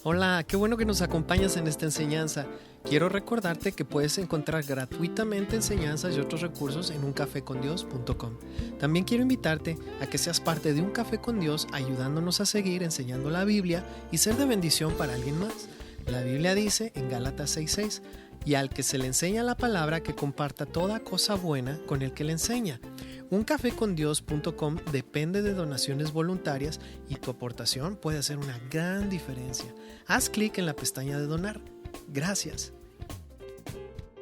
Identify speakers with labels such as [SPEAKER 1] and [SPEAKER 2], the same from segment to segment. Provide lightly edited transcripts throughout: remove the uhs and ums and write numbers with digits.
[SPEAKER 1] Hola, qué bueno que nos acompañas en esta enseñanza. Quiero recordarte que puedes encontrar gratuitamente enseñanzas y otros recursos en uncafecondios.com. También quiero invitarte a que seas parte de Un Café con Dios, ayudándonos a seguir enseñando la Biblia y ser de bendición para alguien más. La Biblia dice en Gálatas 6:6, y al que se le enseña la palabra, que comparta toda cosa buena con el que le enseña. Uncafecondios.com depende de donaciones voluntarias y tu aportación puede hacer una gran diferencia. Haz clic en la pestaña de donar. Gracias.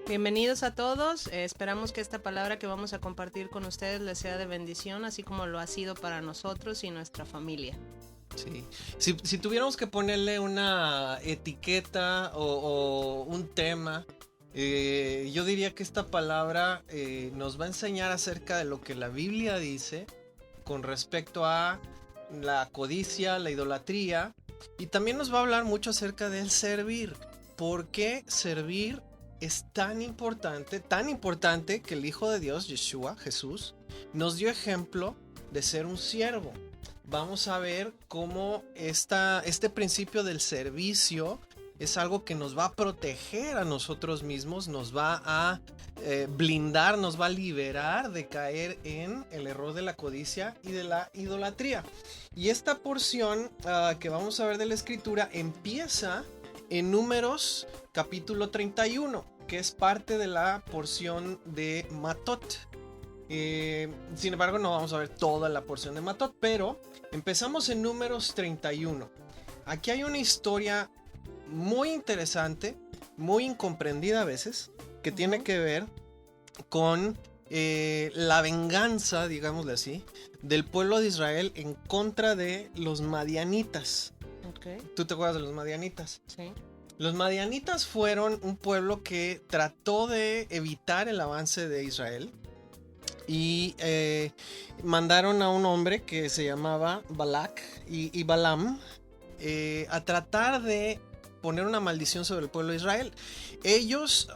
[SPEAKER 2] Bienvenidos a todos. Esperamos que esta palabra que vamos a compartir con ustedes les sea de bendición, así como lo ha sido para nosotros y nuestra familia.
[SPEAKER 1] Sí. Si tuviéramos que ponerle una etiqueta o un tema, yo diría que esta palabra nos va a enseñar acerca de lo que la Biblia dice con respecto a la codicia, la idolatría, y también nos va a hablar mucho acerca del servir. ¿Por qué servir es tan importante que el Hijo de Dios, Yeshua, Jesús, nos dio ejemplo de ser un siervo? Vamos a ver cómo este principio del servicio es algo que nos va a proteger a nosotros mismos, nos va a blindar, nos va a liberar de caer en el error de la codicia y de la idolatría. Y esta porción que vamos a ver de la escritura empieza en Números capítulo 31, que es parte de la porción de Matot. Sin embargo, no vamos a ver toda la porción de Matot, pero empezamos en Números 31. Aquí hay una historia muy interesante, muy incomprendida a veces, que tiene que ver con la venganza, digámosle así, del pueblo de Israel en contra de los madianitas.
[SPEAKER 2] Okay.
[SPEAKER 1] ¿Tú te acuerdas de los madianitas?
[SPEAKER 2] Sí.
[SPEAKER 1] Los madianitas fueron un pueblo que trató de evitar el avance de Israel y mandaron a un hombre que se llamaba Balac y Balaam a tratar de poner una maldición sobre el pueblo de Israel. Ellos,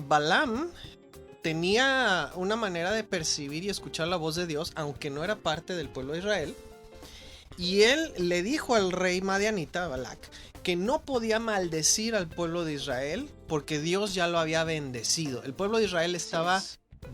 [SPEAKER 1] Balaam tenía una manera de percibir y escuchar la voz de Dios, aunque no era parte del pueblo de Israel. Y él le dijo al rey madianita, Balac, que no podía maldecir al pueblo de Israel porque Dios ya lo había bendecido. El pueblo de Israel estaba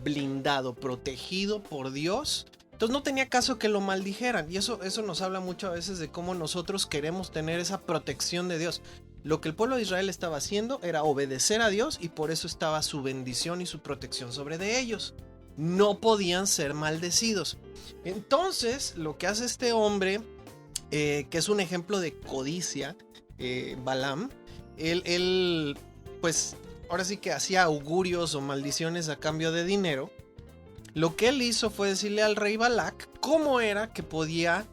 [SPEAKER 1] blindado, protegido por Dios. Entonces no tenía caso que lo maldijeran. Y eso nos habla mucho a veces de cómo nosotros queremos tener esa protección de Dios. Lo que el pueblo de Israel estaba haciendo era obedecer a Dios y por eso estaba su bendición y su protección sobre de ellos. No podían ser maldecidos. Entonces lo que hace este hombre, que es un ejemplo de codicia, Balaam, él pues ahora sí que hacía augurios o maldiciones a cambio de dinero. Lo que él hizo fue decirle al rey Balac cómo era que podía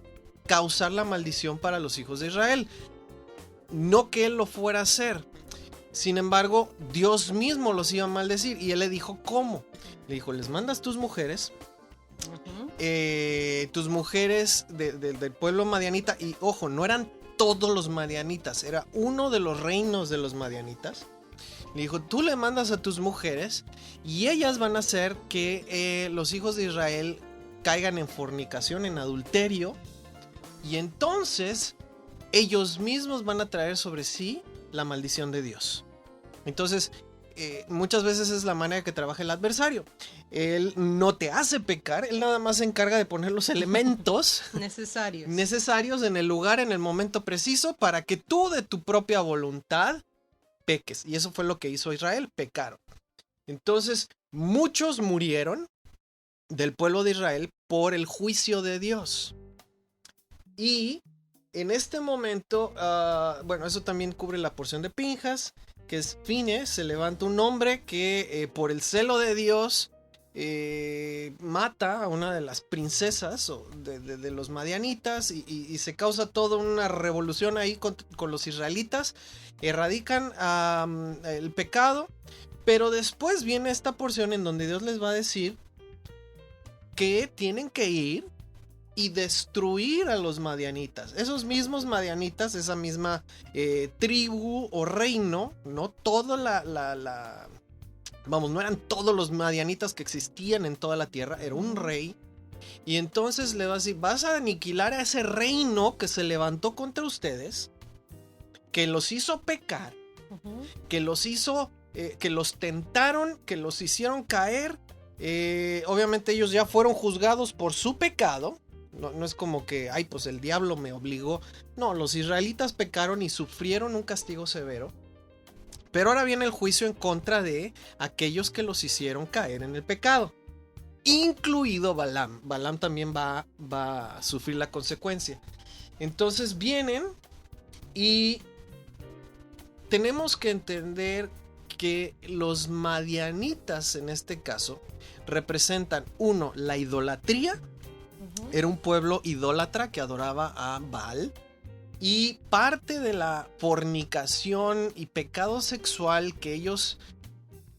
[SPEAKER 1] causar la maldición para los hijos de Israel. No que él lo fuera a hacer. Sin embargo, Dios mismo los iba a maldecir. Y él le dijo cómo. Le dijo, les mandas tus mujeres. Tus mujeres del pueblo madianita. Y ojo, no eran todos los madianitas. Era uno de los reinos de los madianitas. Le dijo, tú le mandas a tus mujeres y ellas van a hacer que los hijos de Israel caigan en fornicación, en adulterio. Y entonces ellos mismos van a traer sobre sí la maldición de Dios. Entonces, muchas veces es la manera que trabaja el adversario. Él no te hace pecar, él nada más se encarga de poner los elementos necesarios en el lugar, en el momento preciso, para que tú de tu propia voluntad peques. Y eso fue lo que hizo Israel, pecaron. Entonces, muchos murieron del pueblo de Israel por el juicio de Dios. Y en este momento, eso también cubre la porción de Pinjas, que es Fines, se levanta un hombre que por el celo de Dios mata a una de las princesas de los madianitas y se causa toda una revolución ahí con los israelitas. Erradican el pecado, pero después viene esta porción en donde Dios les va a decir que tienen que ir y destruir a los madianitas. Esos mismos madianitas, esa misma tribu o reino, no toda no eran todos los madianitas que existían en toda la tierra, era un rey. Y entonces le va a decir, vas a aniquilar a ese reino que se levantó contra ustedes que los hizo pecar,
[SPEAKER 2] Ujú.
[SPEAKER 1] que los hizo, que los tentaron, que los hicieron caer. Obviamente ellos ya fueron juzgados por su pecado. No es como que, ay, pues el diablo me obligó. No, los israelitas pecaron y sufrieron un castigo severo. Pero ahora viene el juicio en contra de aquellos que los hicieron caer en el pecado, incluido Balaam. Balaam también va a sufrir la consecuencia. Entonces vienen y tenemos que entender que los madianitas en este caso representan, uno, la idolatría.
[SPEAKER 2] Ujú.
[SPEAKER 1] Era un pueblo idólatra que adoraba a Baal. Y parte de la fornicación y pecado sexual que ellos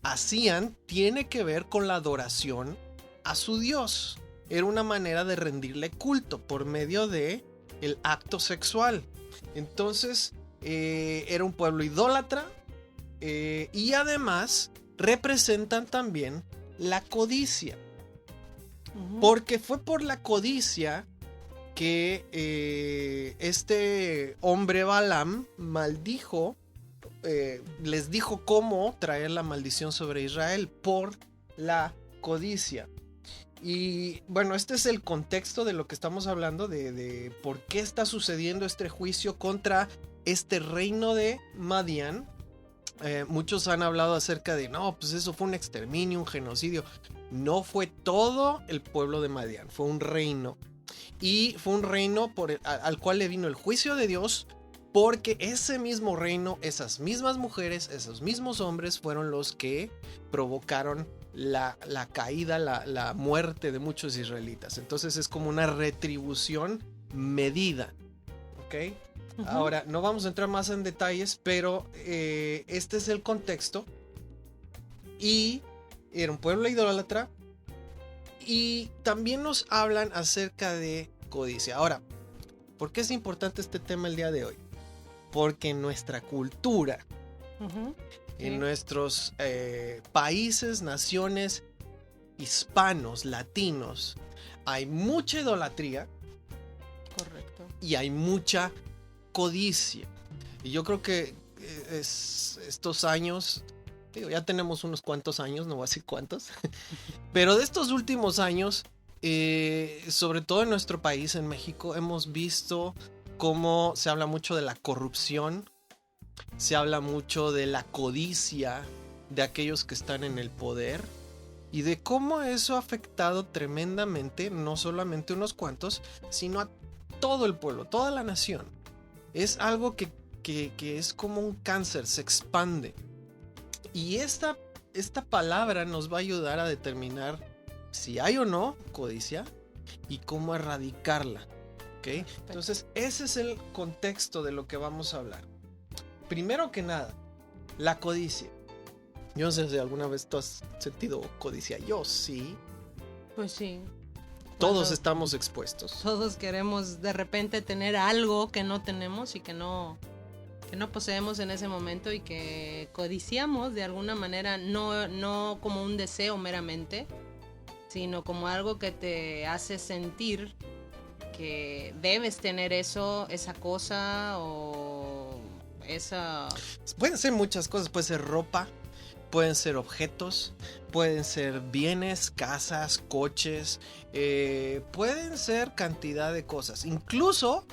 [SPEAKER 1] hacían tiene que ver con la adoración a su Dios. Era una manera de rendirle culto por medio de el acto sexual. Entonces era un pueblo idólatra, y además representan también la codicia.
[SPEAKER 2] Ujú.
[SPEAKER 1] Porque fue por la codicia que este hombre Balaam maldijo, les dijo cómo traer la maldición sobre Israel por la codicia. Y bueno, este es el contexto de lo que estamos hablando, de por qué está sucediendo este juicio contra este reino de Madián. Muchos han hablado acerca de, no, pues eso fue un exterminio, un genocidio. No fue todo el pueblo de Madián, fue un reino. Y fue un reino al cual le vino el juicio de Dios, porque ese mismo reino, esas mismas mujeres, esos mismos hombres fueron los que provocaron la caída, la muerte de muchos israelitas. Entonces es como una retribución medida. ¿Ok?
[SPEAKER 2] Ujú.
[SPEAKER 1] Ahora, no vamos a entrar más en detalles, pero este es el contexto. Y era un pueblo idólatra. Y también nos hablan acerca de codicia. Ahora, ¿por qué es importante este tema el día de hoy? Porque en nuestra cultura,
[SPEAKER 2] Ujú.
[SPEAKER 1] en
[SPEAKER 2] Sí.
[SPEAKER 1] nuestros países, naciones, hispanos, latinos, hay mucha idolatría
[SPEAKER 2] Correcto.
[SPEAKER 1] y hay mucha codicia. Y yo creo que estos años, digo, ya tenemos unos cuantos años, no voy a decir cuántos, pero de estos últimos años, sobre todo en nuestro país, en México, hemos visto cómo se habla mucho de la corrupción, se habla mucho de la codicia de aquellos que están en el poder y de cómo eso ha afectado tremendamente, no solamente unos cuantos, sino a todo el pueblo, toda la nación. Es algo que es como un cáncer, se expande. Y esta palabra nos va a ayudar a determinar si hay o no codicia y cómo erradicarla. ¿Ok? Entonces, ese es el contexto de lo que vamos a hablar. Primero que nada, la codicia. Yo no sé si alguna vez tú has sentido codicia. Yo sí.
[SPEAKER 2] Pues sí.
[SPEAKER 1] Todos
[SPEAKER 2] Cuando
[SPEAKER 1] estamos expuestos.
[SPEAKER 2] todos queremos de repente tener algo que no tenemos y que no poseemos en ese momento y que codiciamos de alguna manera, no como un deseo meramente, sino como algo que te hace sentir que debes tener eso, esa cosa o esa...
[SPEAKER 1] Pueden ser muchas cosas. Puede ser ropa, pueden ser objetos, pueden ser bienes, casas, coches, pueden ser cantidad de cosas. Incluso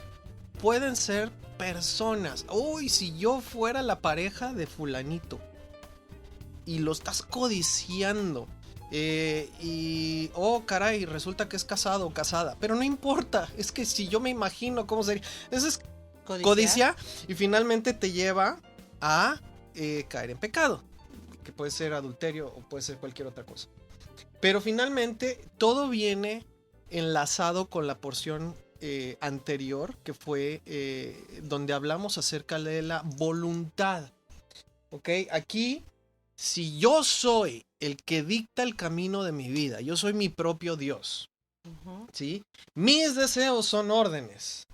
[SPEAKER 1] pueden ser personas. Uy, si yo fuera la pareja de fulanito y lo estás codiciando, y oh caray, resulta que es casado o casada, pero no importa, es que si yo me imagino cómo sería, eso es codicia y finalmente te lleva a caer en pecado, que puede ser adulterio o puede ser cualquier otra cosa. Pero finalmente todo viene enlazado con la porción anterior, que fue donde hablamos acerca de la voluntad. Ok, aquí, si yo soy el que dicta el camino de mi vida, yo soy mi propio Dios,
[SPEAKER 2] Uh-huh.
[SPEAKER 1] ¿sí? Mis deseos son órdenes.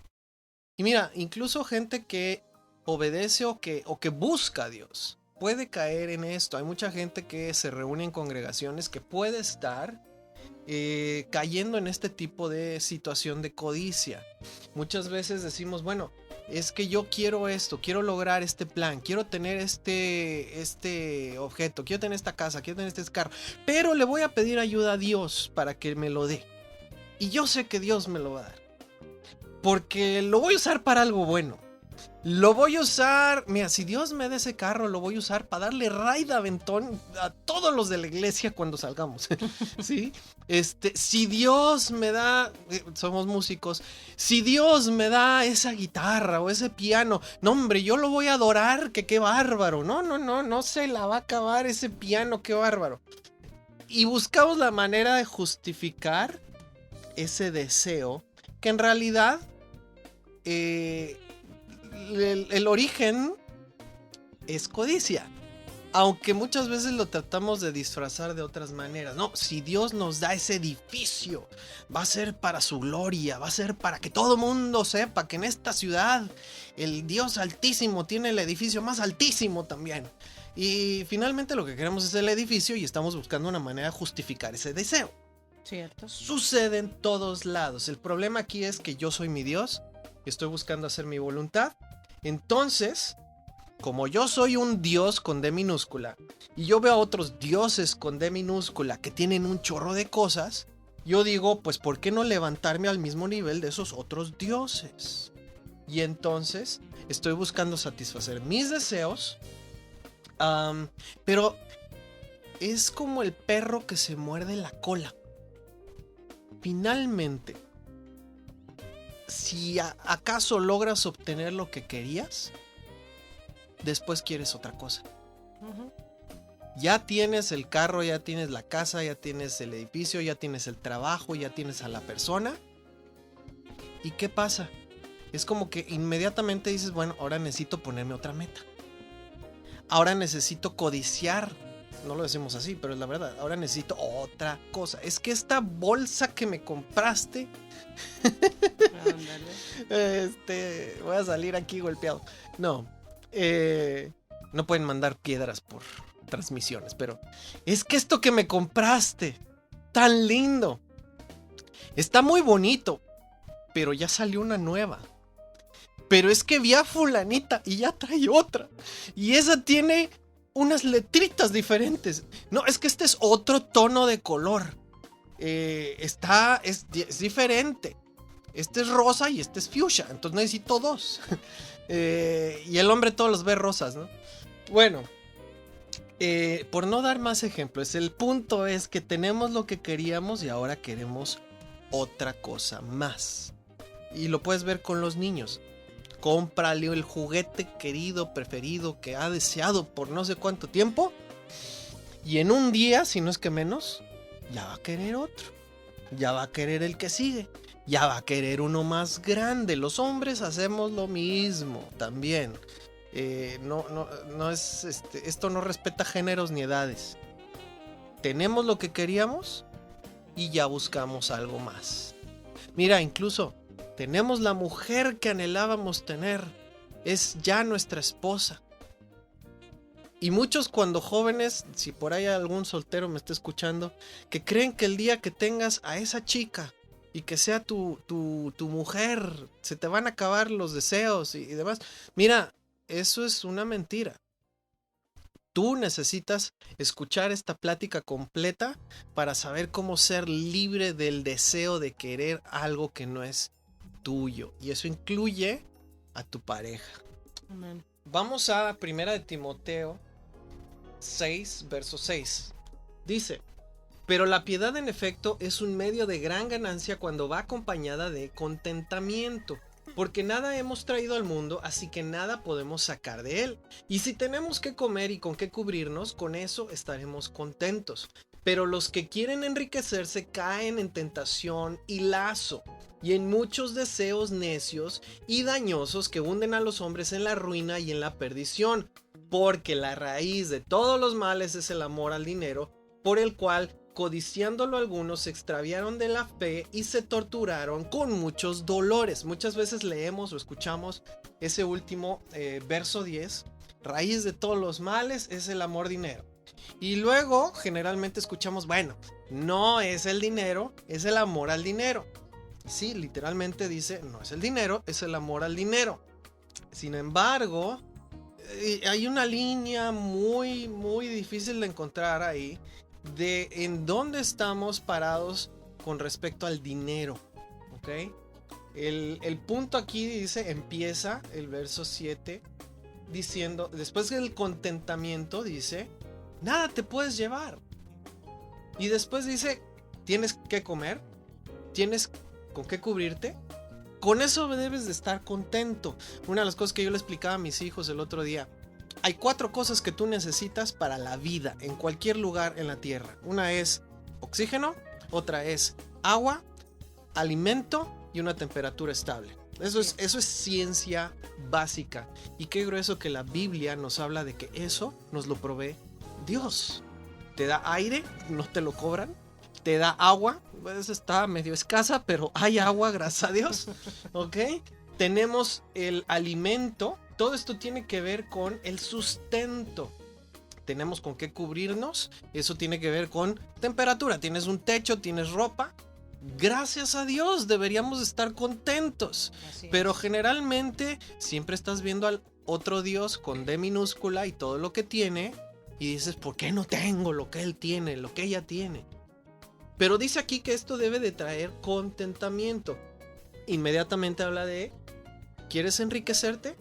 [SPEAKER 1] Y mira, incluso gente que obedece o que busca a Dios puede caer en esto. Hay mucha gente que se reúne en congregaciones que puede estar cayendo en este tipo de situación de codicia. Muchas veces decimos, bueno, es que yo quiero esto, quiero lograr este plan, quiero tener este objeto, quiero tener esta casa, quiero tener este carro, pero le voy a pedir ayuda a Dios para que me lo dé. Y yo sé que Dios me lo va a dar, porque lo voy a usar para algo bueno. Lo voy a usar, mira, si Dios me da ese carro, lo voy a usar para darle raid aventón a todos los de la iglesia cuando salgamos, ¿sí? Si Dios me da, somos músicos, si Dios me da esa guitarra o ese piano, no hombre, yo lo voy a adorar, que qué bárbaro, no se la va a acabar ese piano, qué bárbaro. Y buscamos la manera de justificar ese deseo, que en realidad, el origen es codicia, aunque muchas veces lo tratamos de disfrazar de otras maneras. No, si Dios nos da ese edificio, va a ser para su gloria, va a ser para que todo mundo sepa que en esta ciudad el Dios Altísimo tiene el edificio más altísimo también. Y finalmente lo que queremos es el edificio y estamos buscando una manera de justificar ese deseo.
[SPEAKER 2] Cierto.
[SPEAKER 1] Sucede en todos lados. El problema aquí es que yo soy mi Dios y estoy buscando hacer mi voluntad. Entonces, como yo soy un Dios con D minúscula y yo veo a otros dioses con D minúscula que tienen un chorro de cosas, yo digo, pues ¿por qué no levantarme al mismo nivel de esos otros dioses? Y entonces estoy buscando satisfacer mis deseos, pero es como el perro que se muerde la cola. Finalmente, si acaso logras obtener lo que querías, después quieres otra cosa.
[SPEAKER 2] Uh-huh.
[SPEAKER 1] Ya tienes el carro, ya tienes la casa, ya tienes el edificio, ya tienes el trabajo, ya tienes a la persona. ¿Y qué pasa? Es como que inmediatamente dices, bueno, ahora necesito ponerme otra meta. Ahora necesito codiciar. No lo decimos así, pero es la verdad. Ahora necesito otra cosa. Es que esta bolsa que me compraste... voy a salir aquí golpeado. No. No pueden mandar piedras por transmisiones, pero... Es que esto que me compraste, tan lindo, está muy bonito, pero ya salió una nueva. Pero es que vi a fulanita y ya trae otra. Y esa tiene... unas letritas diferentes. No, es que este es otro tono de color. Es diferente. Este es rosa y este es fuchsia. Entonces necesito dos. Y el hombre todos los ve rosas, ¿no? Bueno, por no dar más ejemplos, el punto es que tenemos lo que queríamos y ahora queremos otra cosa más. Y lo puedes ver con los niños. Cómprale el juguete querido, preferido, que ha deseado por no sé cuánto tiempo. Y en un día, si no es que menos, ya va a querer otro. Ya va a querer el que sigue. Ya va a querer uno más grande. Los hombres hacemos lo mismo también. No es esto no respeta géneros ni edades. Tenemos lo que queríamos y ya buscamos algo más. Mira, incluso tenemos la mujer que anhelábamos tener. Es ya nuestra esposa. Y muchos cuando jóvenes, si por ahí algún soltero me está escuchando, que creen que el día que tengas a esa chica y que sea tu mujer, se te van a acabar los deseos y demás. Mira, eso es una mentira. Tú necesitas escuchar esta plática completa para saber cómo ser libre del deseo de querer algo que no es tuyo. Y eso incluye a tu pareja.
[SPEAKER 2] Amén.
[SPEAKER 1] Vamos a 1 de Timoteo 6, verso 6. Dice: pero la piedad en efecto es un medio de gran ganancia cuando va acompañada de contentamiento, porque nada hemos traído al mundo, así que nada podemos sacar de él. Y si tenemos que comer y con qué cubrirnos, con eso estaremos contentos. Pero los que quieren enriquecerse caen en tentación y lazo, y en muchos deseos necios y dañosos que hunden a los hombres en la ruina y en la perdición. Porque la raíz de todos los males es el amor al dinero, por el cual, codiciándolo algunos, se extraviaron de la fe y se torturaron con muchos dolores. Muchas veces leemos o escuchamos ese último verso 10. Raíz de todos los males es el amor dinero. Y luego generalmente escuchamos, bueno, no es el dinero, es el amor al dinero. Sí, literalmente dice, no es el dinero, es el amor al dinero. Sin embargo, hay una línea muy, muy difícil de encontrar ahí de en dónde estamos parados con respecto al dinero, ¿ok? El punto aquí dice, empieza el verso 7 diciendo, después del contentamiento dice, nada te puedes llevar. Y después dice, tienes que comer, tienes con qué cubrirte. Con eso debes de estar contento. Una de las cosas que yo le explicaba a mis hijos el otro día. Hay 4 cosas que tú necesitas para la vida en cualquier lugar en la tierra. Una es oxígeno, otra es agua, alimento y una temperatura estable. Eso es ciencia básica. Y qué grueso que la Biblia nos habla de que eso nos lo provee Dios. Te da aire, no te lo cobran. Te da agua, pues está medio escasa, pero hay agua, gracias a Dios. ¿Ok? Tenemos el alimento. Todo esto tiene que ver con el sustento. Tenemos con qué cubrirnos. Eso tiene que ver con temperatura. Tienes un techo, tienes ropa. Gracias a Dios, deberíamos estar contentos. Pero generalmente siempre estás viendo al otro Dios con D minúscula y todo lo que tiene. Y dices, ¿por qué no tengo lo que él tiene, lo que ella tiene? Pero dice aquí que esto debe de traer contentamiento. Inmediatamente habla de, ¿quieres enriquecerte?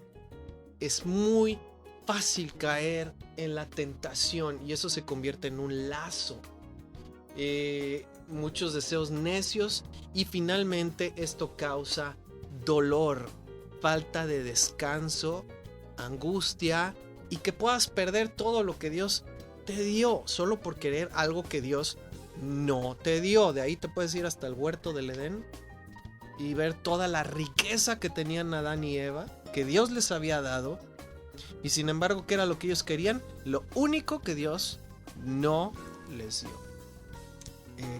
[SPEAKER 1] Es muy fácil caer en la tentación y eso se convierte en un lazo. Muchos deseos necios y finalmente esto causa dolor, falta de descanso, angustia y que puedas perder todo lo que Dios te dio solo por querer algo que Dios no te dio. De ahí te puedes ir hasta el huerto del Edén y ver toda la riqueza que tenían Adán y Eva, que Dios les había dado, y sin embargo, ¿qué era lo que ellos querían? Lo único que Dios no les dio.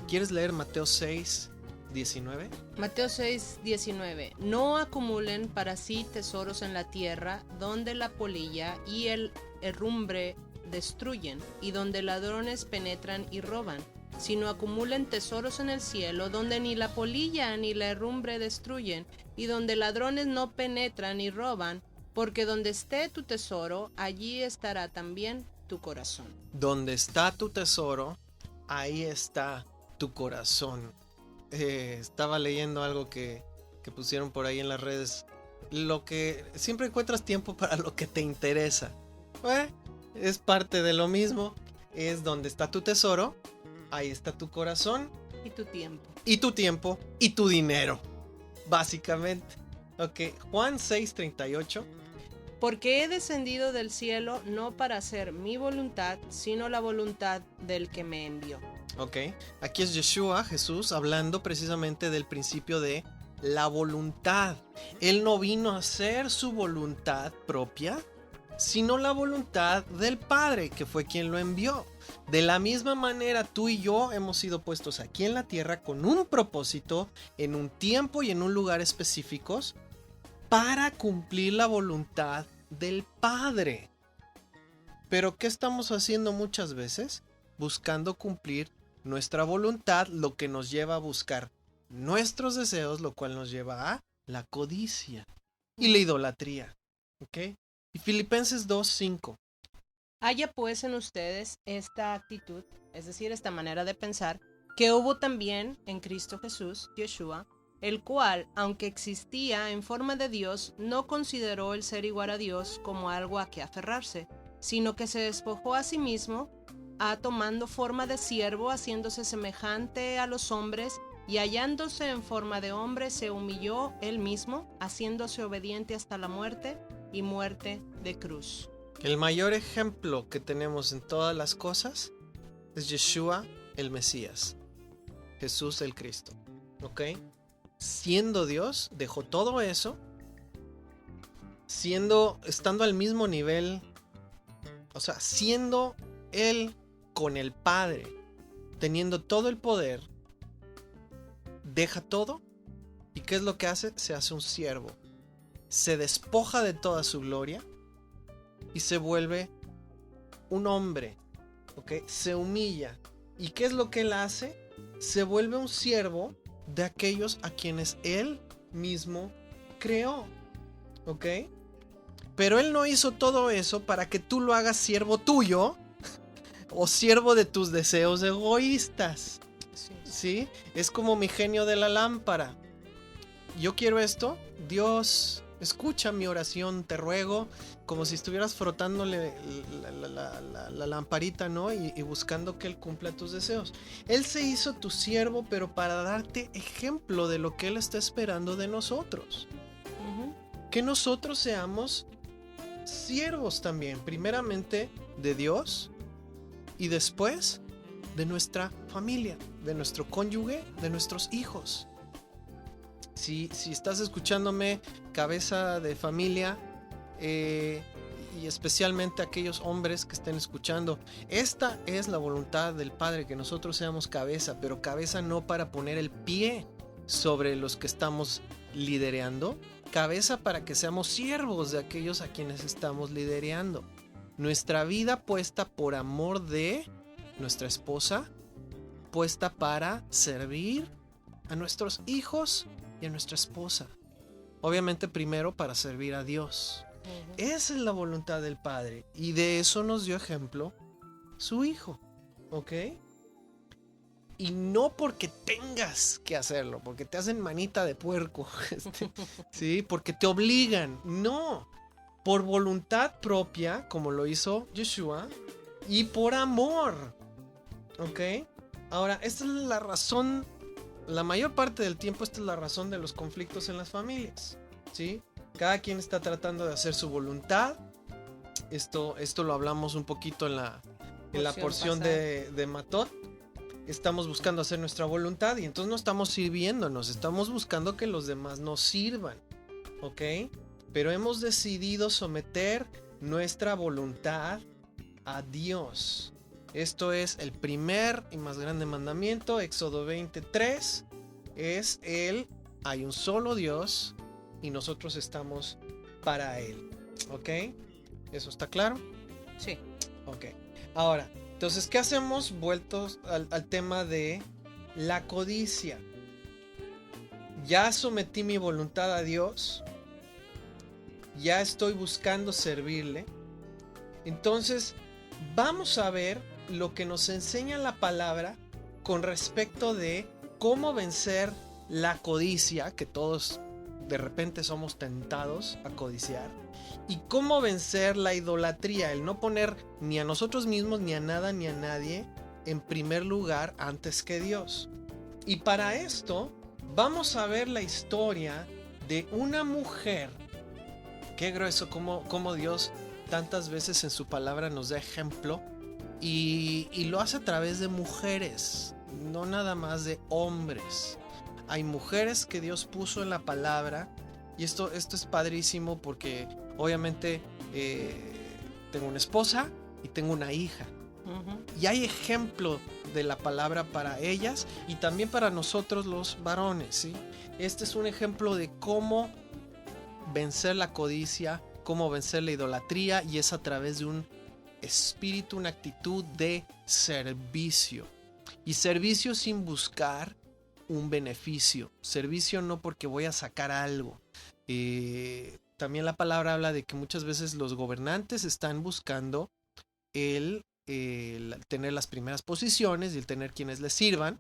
[SPEAKER 1] ¿Quieres leer Mateo 6, 19?
[SPEAKER 2] Mateo 6, 19. No acumulen para sí tesoros en la tierra, donde la polilla y el herrumbre destruyen, y donde ladrones penetran y roban, sino acumulen tesoros en el cielo, donde ni la polilla ni la herrumbre destruyen, y donde ladrones no penetran ni roban, porque donde esté tu tesoro, allí estará también tu corazón.
[SPEAKER 1] Donde está tu tesoro, ahí está tu corazón. Estaba leyendo algo que pusieron por ahí en las redes. Lo que siempre encuentras tiempo para lo que te interesa. Es parte de lo mismo. Es donde está tu tesoro, ahí está tu corazón.
[SPEAKER 2] Y tu tiempo.
[SPEAKER 1] Y tu tiempo y tu dinero. Básicamente. Ok, Juan 6:38.
[SPEAKER 2] Porque he descendido del cielo no para hacer mi voluntad, sino la voluntad del que me envió.
[SPEAKER 1] Ok, aquí es Yeshua, Jesús, hablando precisamente del principio de la voluntad. Él no vino a hacer su voluntad propia, sino la voluntad del Padre, que fue quien lo envió. De la misma manera, tú y yo hemos sido puestos aquí en la tierra con un propósito, en un tiempo y en un lugar específicos, para cumplir la voluntad del Padre. Pero ¿qué estamos haciendo muchas veces? Buscando cumplir nuestra voluntad, lo que nos lleva a buscar nuestros deseos, lo cual nos lleva a la codicia y la idolatría. ¿Ok? Y Filipenses 2:5.
[SPEAKER 2] Haya pues en ustedes esta actitud, es decir, esta manera de pensar, que hubo también en Cristo Jesús, Yeshua, el cual, aunque existía en forma de Dios, no consideró el ser igual a Dios como algo a que aferrarse, sino que se despojó a sí mismo, tomando forma de siervo, haciéndose semejante a los hombres, y hallándose en forma de hombre, se humilló él mismo, haciéndose obediente hasta la muerte y muerte de cruz.
[SPEAKER 1] El mayor ejemplo que tenemos en todas las cosas es Yeshua el Mesías, Jesús el Cristo. ¿Ok? Siendo Dios, dejó todo eso, estando al mismo nivel, o sea, siendo Él con el Padre, teniendo todo el poder, deja todo, ¿y qué es lo que hace? Se hace un siervo, se despoja de toda su gloria y se vuelve un hombre, ¿ok? Se humilla. ¿Y qué es lo que Él hace? Se vuelve un siervo de aquellos a quienes Él mismo creó, ¿ok? Pero Él no hizo todo eso para que tú lo hagas siervo tuyo o siervo de tus deseos egoístas. ¿Sí? Es como mi genio de la lámpara. Yo quiero esto, Dios, escucha mi oración, te ruego, como si estuvieras frotándole la lamparita, ¿no? Y buscando que Él cumpla tus deseos. Él se hizo tu siervo, pero para darte ejemplo de lo que Él está esperando de nosotros. Que nosotros seamos siervos también, primeramente de Dios y después de nuestra familia, de nuestro cónyuge, de nuestros hijos. Si estás escuchándome, cabeza de familia, y especialmente aquellos hombres que estén escuchando, esta es la voluntad del Padre, que nosotros seamos cabeza, pero cabeza no para poner el pie sobre los que estamos liderando, cabeza para que seamos siervos de aquellos a quienes estamos liderando. Nuestra vida puesta por amor de nuestra esposa, puesta para servir a nuestros hijos y a nuestra esposa. Obviamente primero para servir a Dios. Esa es la voluntad del Padre, y de eso nos dio ejemplo su Hijo, ¿ok? Y no porque tengas que hacerlo, porque te hacen manita de puerco, ¿sí? Porque te obligan, no. Por voluntad propia, como lo hizo Yeshua, y por amor, ¿ok? Ahora, esta es la razón, la mayor parte del tiempo esta es la razón de los conflictos en las familias, ¿sí? Cada quien está tratando de hacer su voluntad. Esto lo hablamos un poquito en la porción de Matot. Estamos buscando hacer nuestra voluntad y entonces no estamos sirviéndonos, estamos buscando que los demás nos sirvan, ¿ok? Pero hemos decidido someter nuestra voluntad a Dios. Esto es el primer y más grande mandamiento, Éxodo 23, es hay un solo Dios y nosotros estamos para Él, ¿ok? ¿Eso está claro?
[SPEAKER 2] Sí.
[SPEAKER 1] Ok. Ahora, entonces, ¿qué hacemos vueltos al tema de la codicia? Ya sometí mi voluntad a Dios, ya estoy buscando servirle. Entonces, vamos a ver lo que nos enseña la palabra con respecto de cómo vencer la codicia, que todos de repente somos tentados a codiciar, y cómo vencer la idolatría, el no poner ni a nosotros mismos, ni a nada, ni a nadie en primer lugar antes que Dios. Y para esto vamos a ver la historia de una mujer. Qué grueso cómo Dios tantas veces en su palabra nos da ejemplo, y lo hace a través de mujeres, no nada más de hombres. Hay mujeres que Dios puso en la palabra, y esto es padrísimo porque obviamente tengo una esposa y tengo una hija. Y hay ejemplo de la palabra para ellas y también para nosotros los varones, ¿sí? Este es un ejemplo de cómo vencer la codicia, cómo vencer la idolatría, y es a través de un espíritu, una actitud de servicio. Y servicio sin buscar un beneficio. Servicio no porque voy a sacar algo. También la palabra habla de que muchas veces los gobernantes están buscando el tener las primeras posiciones y el tener quienes les sirvan.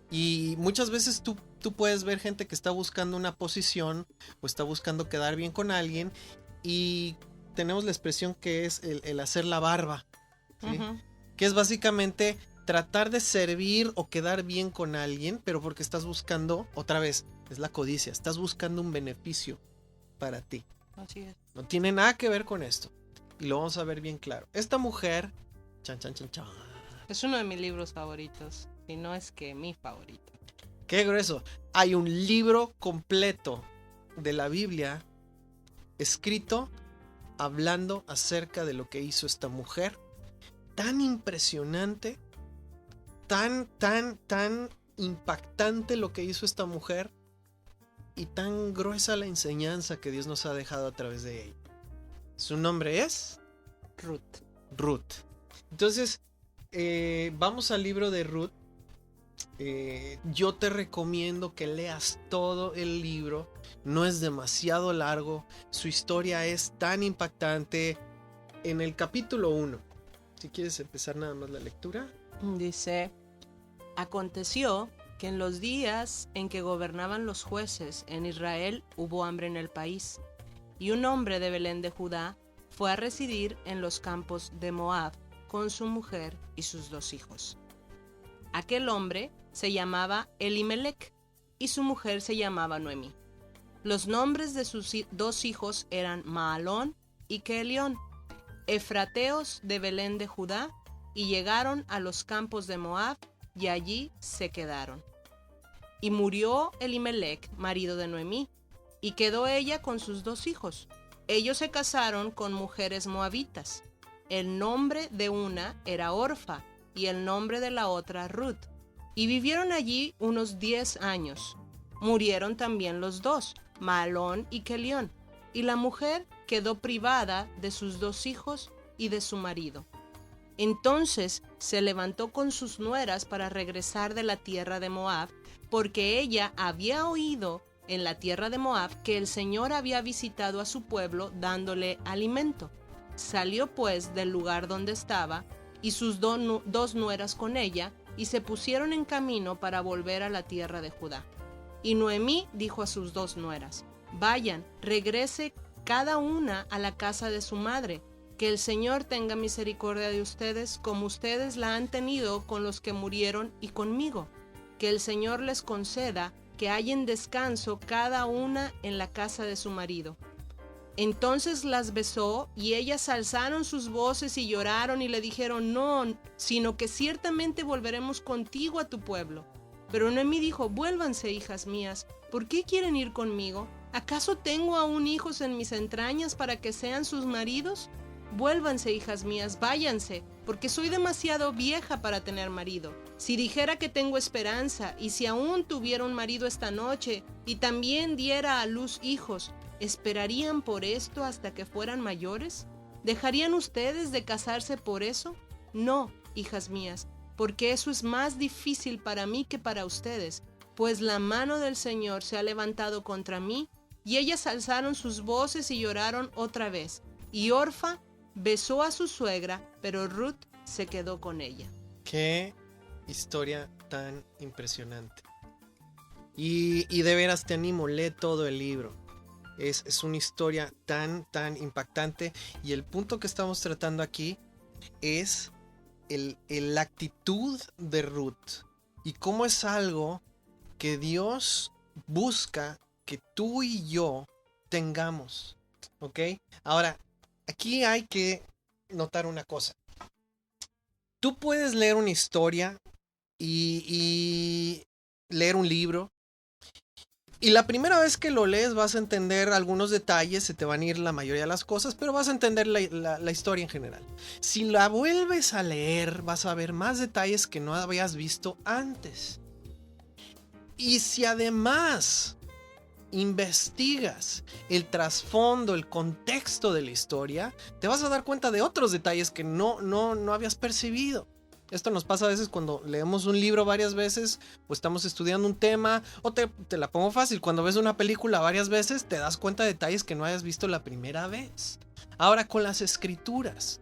[SPEAKER 1] Y muchas veces tú puedes ver gente que está buscando una posición o está buscando quedar bien con alguien, y tenemos la expresión que es el hacer la barba, ¿sí? Que es básicamente tratar de servir o quedar bien con alguien, pero porque estás buscando, otra vez, es la codicia, estás buscando un beneficio para ti.
[SPEAKER 2] Así es.
[SPEAKER 1] No tiene nada que ver con esto. Y lo vamos a ver bien claro. Esta mujer,
[SPEAKER 2] es uno de mis libros favoritos, y no es que mi favorito.
[SPEAKER 1] Qué grueso. Hay un libro completo de la Biblia escrito hablando acerca de lo que hizo esta mujer. Tan impresionante, tan impactante lo que hizo esta mujer, y tan gruesa la enseñanza que Dios nos ha dejado a través de ella. Su nombre es Ruth. Entonces, vamos al libro de Ruth. Yo te recomiendo que leas todo el libro. No es demasiado largo. Su historia es tan impactante. En el capítulo 1, si quieres empezar nada más la lectura.
[SPEAKER 2] Dice: aconteció que en los días en que gobernaban los jueces en Israel hubo hambre en el país, y un hombre de Belén de Judá fue a residir en los campos de Moab con su mujer y sus 2 hijos. Aquel hombre se llamaba Elimelec y su mujer se llamaba Noemí. Los nombres de sus 2 hijos eran Maalón y Kelión, efrateos de Belén de Judá, y llegaron a los campos de Moab y allí se quedaron. Y murió Elimelec, marido de Noemí, y quedó ella con sus 2 hijos. Ellos se casaron con mujeres moabitas. El nombre de una era Orfa y el nombre de la otra Ruth. Y vivieron allí unos 10 años. Murieron también los 2, Maalón y Kelión, y la mujer quedó privada de sus 2 hijos y de su marido. Entonces se levantó con sus nueras para regresar de la tierra de Moab, porque ella había oído en la tierra de Moab que el Señor había visitado a su pueblo dándole alimento. Salió pues del lugar donde estaba y sus 2 nueras con ella, y se pusieron en camino para volver a la tierra de Judá. Y Noemí dijo a sus 2 nueras: vayan, regrese cada una a la casa de su madre, que el Señor tenga misericordia de ustedes como ustedes la han tenido con los que murieron y conmigo. Que el Señor les conceda que hallen descanso cada una en la casa de su marido. Entonces las besó, y ellas alzaron sus voces y lloraron y le dijeron: no, sino que ciertamente volveremos contigo a tu pueblo. Pero Noemí dijo: vuélvanse, hijas mías, ¿por qué quieren ir conmigo? ¿Acaso tengo aún hijos en mis entrañas para que sean sus maridos? Vuélvanse, hijas mías, váyanse, porque soy demasiado vieja para tener marido. Si dijera que tengo esperanza, y si aún tuviera un marido esta noche, y también diera a luz hijos, ¿esperarían por esto hasta que fueran mayores? ¿Dejarían ustedes de casarse por eso? No, hijas mías, porque eso es más difícil para mí que para ustedes, pues la mano del Señor se ha levantado contra mí. Y ellas alzaron sus voces y lloraron otra vez. Y Orfa besó a su suegra, pero Ruth se quedó con ella.
[SPEAKER 1] Qué historia tan impresionante. Y de veras te animo, lee todo el libro. Es una historia tan impactante. Y el punto que estamos tratando aquí es la actitud de Ruth. Y cómo es algo que Dios busca que tú y yo tengamos. ¿Ok? Ahora, aquí hay que notar una cosa. Tú puedes leer una historia y leer un libro, y la primera vez que lo lees vas a entender algunos detalles, se te van a ir la mayoría de las cosas, pero vas a entender la historia en general. Si la vuelves a leer, vas a ver más detalles que no habías visto antes. Y si además investigas el trasfondo, el contexto de la historia, te vas a dar cuenta de otros detalles que no habías percibido. Esto nos pasa a veces cuando leemos un libro varias veces o estamos estudiando un tema, o te la pongo fácil, cuando ves una película varias veces te das cuenta de detalles que no hayas visto la primera vez. Ahora, con las escrituras,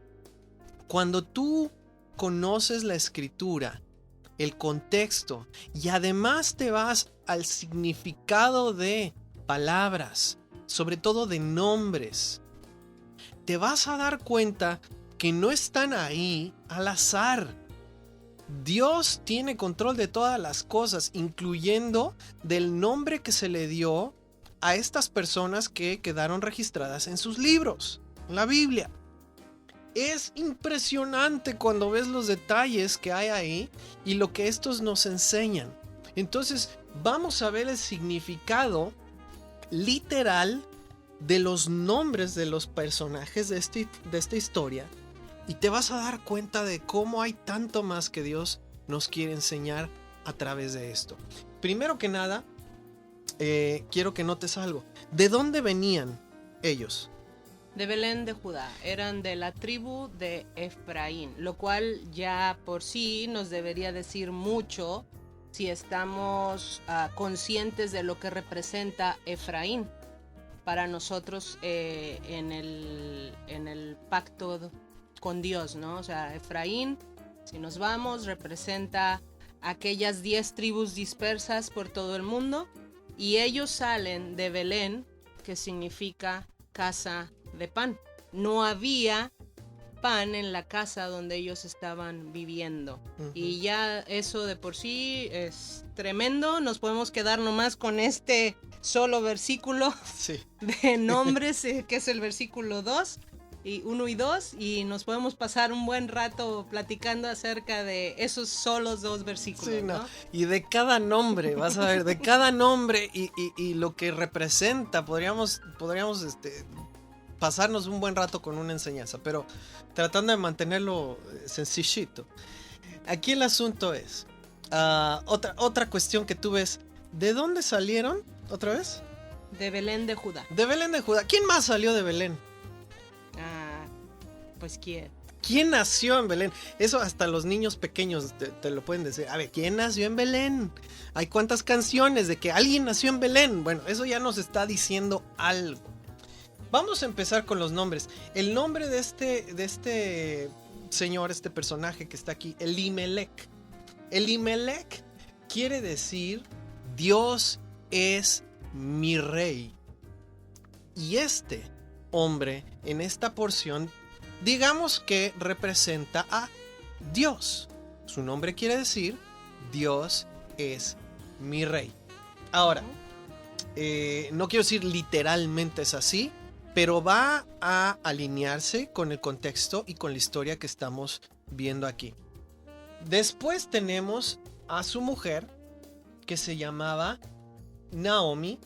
[SPEAKER 1] cuando tú conoces la escritura, el contexto, y además te vas al significado de palabras, sobre todo de nombres, te vas a dar cuenta que no están ahí al azar. Dios tiene control de todas las cosas, incluyendo del nombre que se le dio a estas personas que quedaron registradas en sus libros, en la Biblia. Es impresionante cuando ves los detalles que hay ahí y lo que estos nos enseñan. Entonces, vamos a ver el significado literal de los nombres de los personajes de esta historia, y te vas a dar cuenta de cómo hay tanto más que Dios nos quiere enseñar a través de esto. Primero que nada, quiero que notes algo. ¿De dónde venían ellos?
[SPEAKER 2] De Belén de Judá, eran de la tribu de Efraín, lo cual ya por sí nos debería decir mucho si estamos conscientes de lo que representa Efraín para nosotros en el pacto con Dios, ¿no? O sea, Efraín, si nos vamos, representa aquellas 10 tribus dispersas por todo el mundo, y ellos salen de Belén, que significa casa de pan. No había pan en la casa donde ellos estaban viviendo. Uh-huh. Y ya eso de por sí es tremendo. Nos podemos quedar nomás con este solo versículo sí. de nombres, que es el versículo 2, y 1 y 2, y nos podemos pasar un buen rato platicando acerca de esos solos 2 versículos. Sí, ¿no?
[SPEAKER 1] Y de cada nombre, vas a ver, de cada nombre y lo que representa, podríamos pasarnos un buen rato con una enseñanza, pero tratando de mantenerlo sencillito. Aquí el asunto es, otra cuestión que tú ves, ¿de dónde salieron otra vez?
[SPEAKER 2] De Belén de Judá.
[SPEAKER 1] De Belén de Judá. ¿Quién más salió de Belén?
[SPEAKER 2] Pues ¿quién?
[SPEAKER 1] ¿Quién nació en Belén? Eso hasta los niños pequeños te lo pueden decir. A ver, ¿quién nació en Belén? Hay cuántas canciones de que alguien nació en Belén. Bueno, eso ya nos está diciendo algo. Vamos a empezar con los nombres. El nombre de este señor, este personaje que está aquí, Elimelech. Elimelech quiere decir Dios es mi rey. Y este hombre en esta porción, digamos que representa a Dios. Su nombre quiere decir Dios es mi rey. Ahora, no quiero decir literalmente es así, pero va a alinearse con el contexto y con la historia que estamos viendo aquí. Después tenemos a su mujer, que se llamaba Naomi,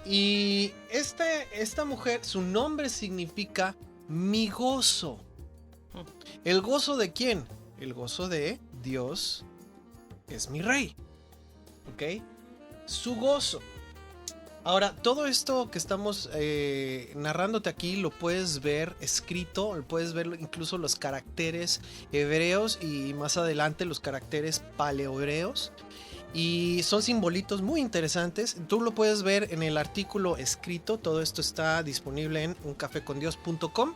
[SPEAKER 1] y esta mujer, su nombre significa mi gozo. ¿El gozo de quién? El gozo de Dios es mi rey. ¿Ok? Su gozo. Ahora, todo esto que estamos narrándote aquí lo puedes ver escrito, lo puedes ver incluso los caracteres hebreos y más adelante los caracteres paleohebreos. Y son simbolitos muy interesantes. Tú lo puedes ver en el artículo escrito. Todo esto está disponible en uncafecondios.com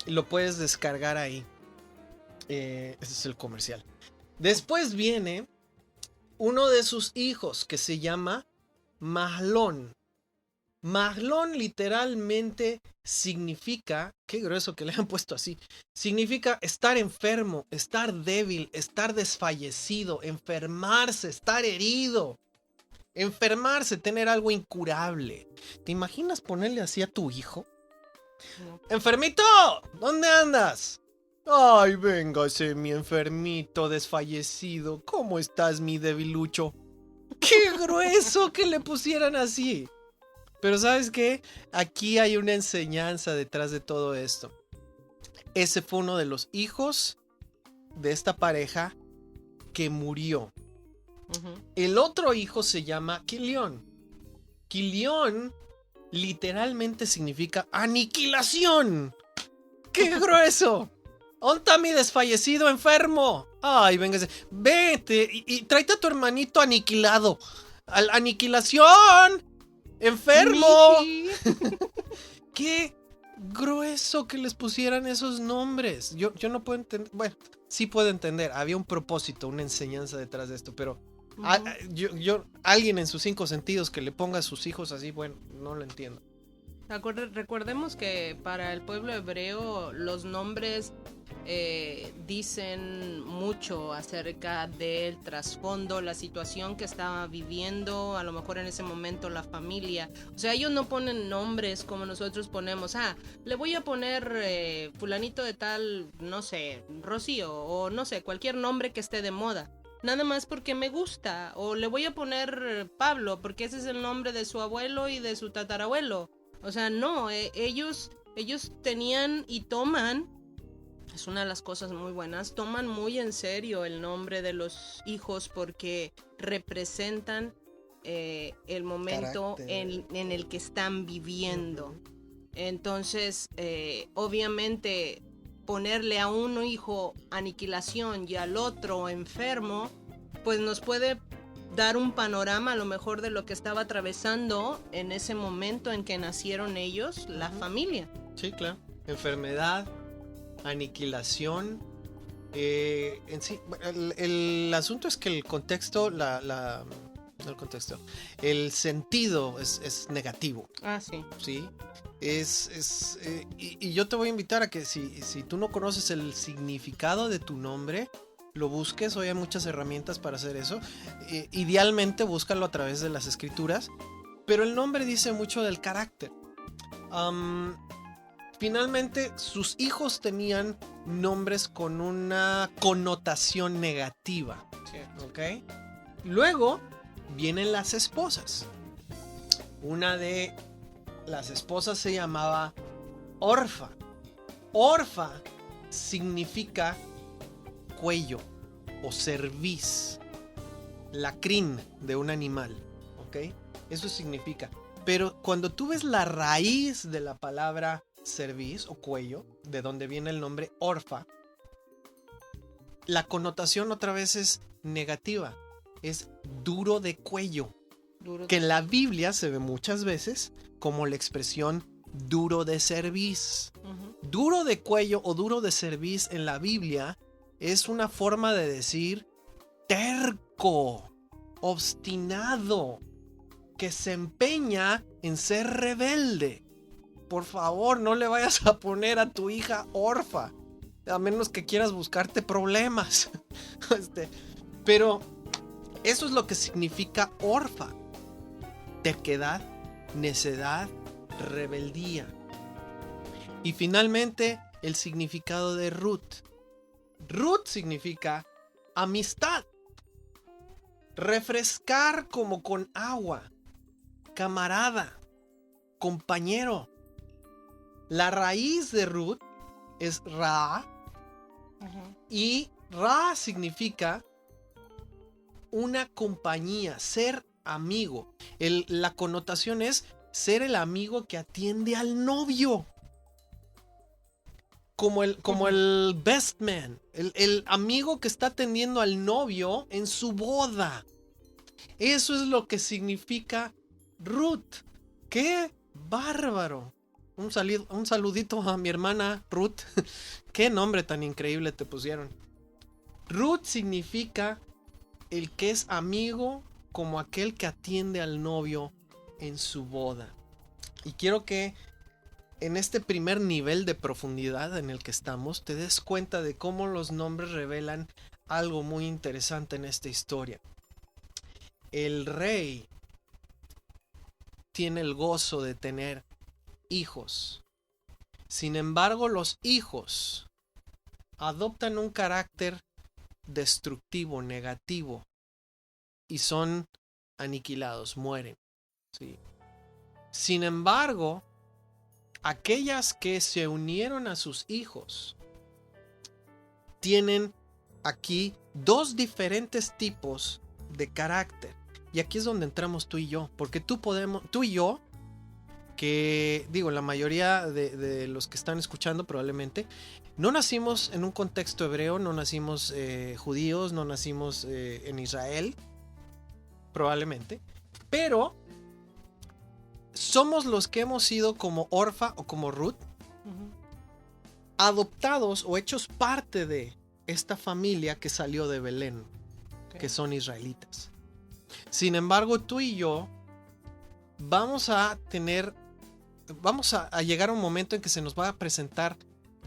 [SPEAKER 1] y lo puedes descargar ahí. Ese es el comercial. Después viene uno de sus hijos que se llama Mahlón. Mahlón literalmente significa, qué grueso que le han puesto así, significa estar enfermo, estar débil, estar desfallecido, enfermarse, estar herido, enfermarse, tener algo incurable. ¿Te imaginas ponerle así a tu hijo? No. ¡Enfermito! ¿Dónde andas? Ay, véngase, mi enfermito desfallecido. ¿Cómo estás, mi debilucho? ¡Qué grueso que le pusieran así! Pero ¿sabes qué? Aquí hay una enseñanza detrás de todo esto. Ese fue uno de los hijos de esta pareja que murió. Uh-huh. El otro hijo se llama Quilión. Quilión literalmente significa aniquilación. ¡Qué grueso! ¿Dónde está mi desfallecido enfermo? Ay, véngase. Vete y tráete a tu hermanito aniquilado. ¡Aniquilación! ¡Enfermo! ¡Qué grueso que les pusieran esos nombres! Yo no puedo entender. Bueno, sí puedo entender. Había un propósito, una enseñanza detrás de esto, pero alguien en sus 5 sentidos que le ponga a sus hijos así, bueno, no lo entiendo.
[SPEAKER 2] Recordemos que para el pueblo hebreo los nombres dicen mucho acerca del trasfondo, la situación que estaba viviendo, a lo mejor en ese momento la familia. O sea, ellos no ponen nombres como nosotros ponemos. Le voy a poner fulanito de tal, no sé, Rocío, o no sé, cualquier nombre que esté de moda. Nada más porque me gusta. O le voy a poner Pablo, porque ese es el nombre de su abuelo y de su tatarabuelo. O sea, no, ellos tenían y toman, es una de las cosas muy buenas, toman muy en serio el nombre de los hijos porque representan el momento en el que están viviendo. Entonces, obviamente, ponerle a un hijo aniquilación y al otro enfermo, pues nos puede dar un panorama a lo mejor de lo que estaba atravesando en ese momento en que nacieron ellos, la familia.
[SPEAKER 1] Sí, claro. Enfermedad, aniquilación. En sí, el asunto es que el contexto, no el contexto, el sentido es negativo.
[SPEAKER 2] Ah, sí.
[SPEAKER 1] Sí. Y yo te voy a invitar a que si tú no conoces el significado de tu nombre, lo busques. Hoy hay muchas herramientas para hacer eso. Idealmente búscalo a través de las escrituras, pero el nombre dice mucho del carácter. Finalmente sus hijos tenían nombres con una connotación negativa.
[SPEAKER 2] Sí.
[SPEAKER 1] ¿Ok? Luego vienen las esposas. Una de las esposas se llamaba Orfa. Orfa significa cuello o cerviz, la crin de un animal, ¿ok? Eso significa. Pero cuando tú ves la raíz de la palabra cerviz o cuello, de donde viene el nombre Orfa, la connotación otra vez es negativa, es duro de cuello, que en la Biblia se ve muchas veces como la expresión duro de cerviz. Duro de cuello o duro de cerviz en la Biblia es una forma de decir terco, obstinado, que se empeña en ser rebelde. Por favor, no le vayas a poner a tu hija Orfa, a menos que quieras buscarte problemas. Pero eso es lo que significa Orfa: terquedad, necedad, rebeldía. Y finalmente, el significado de Ruth. Ruth significa amistad, refrescar como con agua, camarada, compañero. La raíz de Ruth es Ra, y Ra significa una compañía, ser amigo. La connotación es ser el amigo que atiende al novio. Como el best man, el amigo que está atendiendo al novio en su boda. Eso es lo que significa Ruth. ¡Qué bárbaro! Un saludito a mi hermana Ruth. ¡Qué nombre tan increíble te pusieron! Ruth significa el que es amigo, como aquel que atiende al novio en su boda. Y quiero que en este primer nivel de profundidad en el que estamos, te des cuenta de cómo los nombres revelan algo muy interesante en esta historia. El rey tiene el gozo de tener hijos. Sin embargo, los hijos adoptan un carácter destructivo, negativo, y son aniquilados, mueren. ¿Sí? Sin embargo, aquellas que se unieron a sus hijos tienen aquí dos diferentes tipos de carácter. Y aquí es donde entramos tú y yo, porque tú y yo, que digo, la mayoría de los que están escuchando probablemente, no nacimos en un contexto hebreo, no nacimos judíos, no nacimos en Israel, probablemente, pero somos los que hemos sido como Orfa o como Ruth, adoptados o hechos parte de esta familia que salió de Belén, que son israelitas. Sin embargo, tú y yo vamos a llegar a un momento en que se nos va a presentar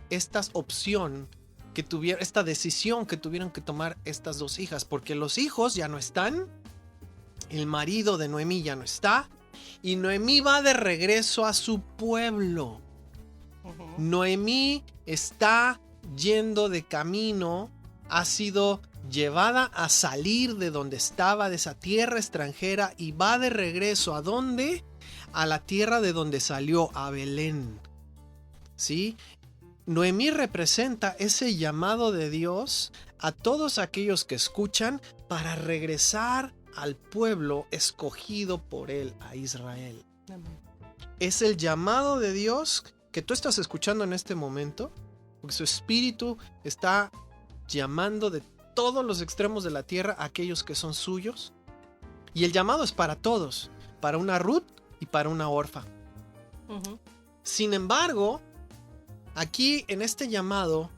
[SPEAKER 1] esta decisión que tuvieron que tomar estas dos hijas, porque los hijos ya no están, el marido de Noemí ya no está, y Noemí va de regreso a su pueblo. Noemí está yendo de camino, ha sido llevada a salir de donde estaba, de esa tierra extranjera, y va de regreso ¿a dónde? A la tierra de donde salió, a Belén. ¿Sí? Noemí representa ese llamado de Dios a todos aquellos que escuchan para regresar al pueblo escogido por él, a Israel.
[SPEAKER 2] Amén.
[SPEAKER 1] Es el llamado de Dios que tú estás escuchando en este momento, porque su espíritu está llamando de todos los extremos de la tierra a aquellos que son suyos. Y el llamado es para todos, para una Ruth y para una Orfa.
[SPEAKER 2] Ujú.
[SPEAKER 1] Sin embargo, aquí en este llamado,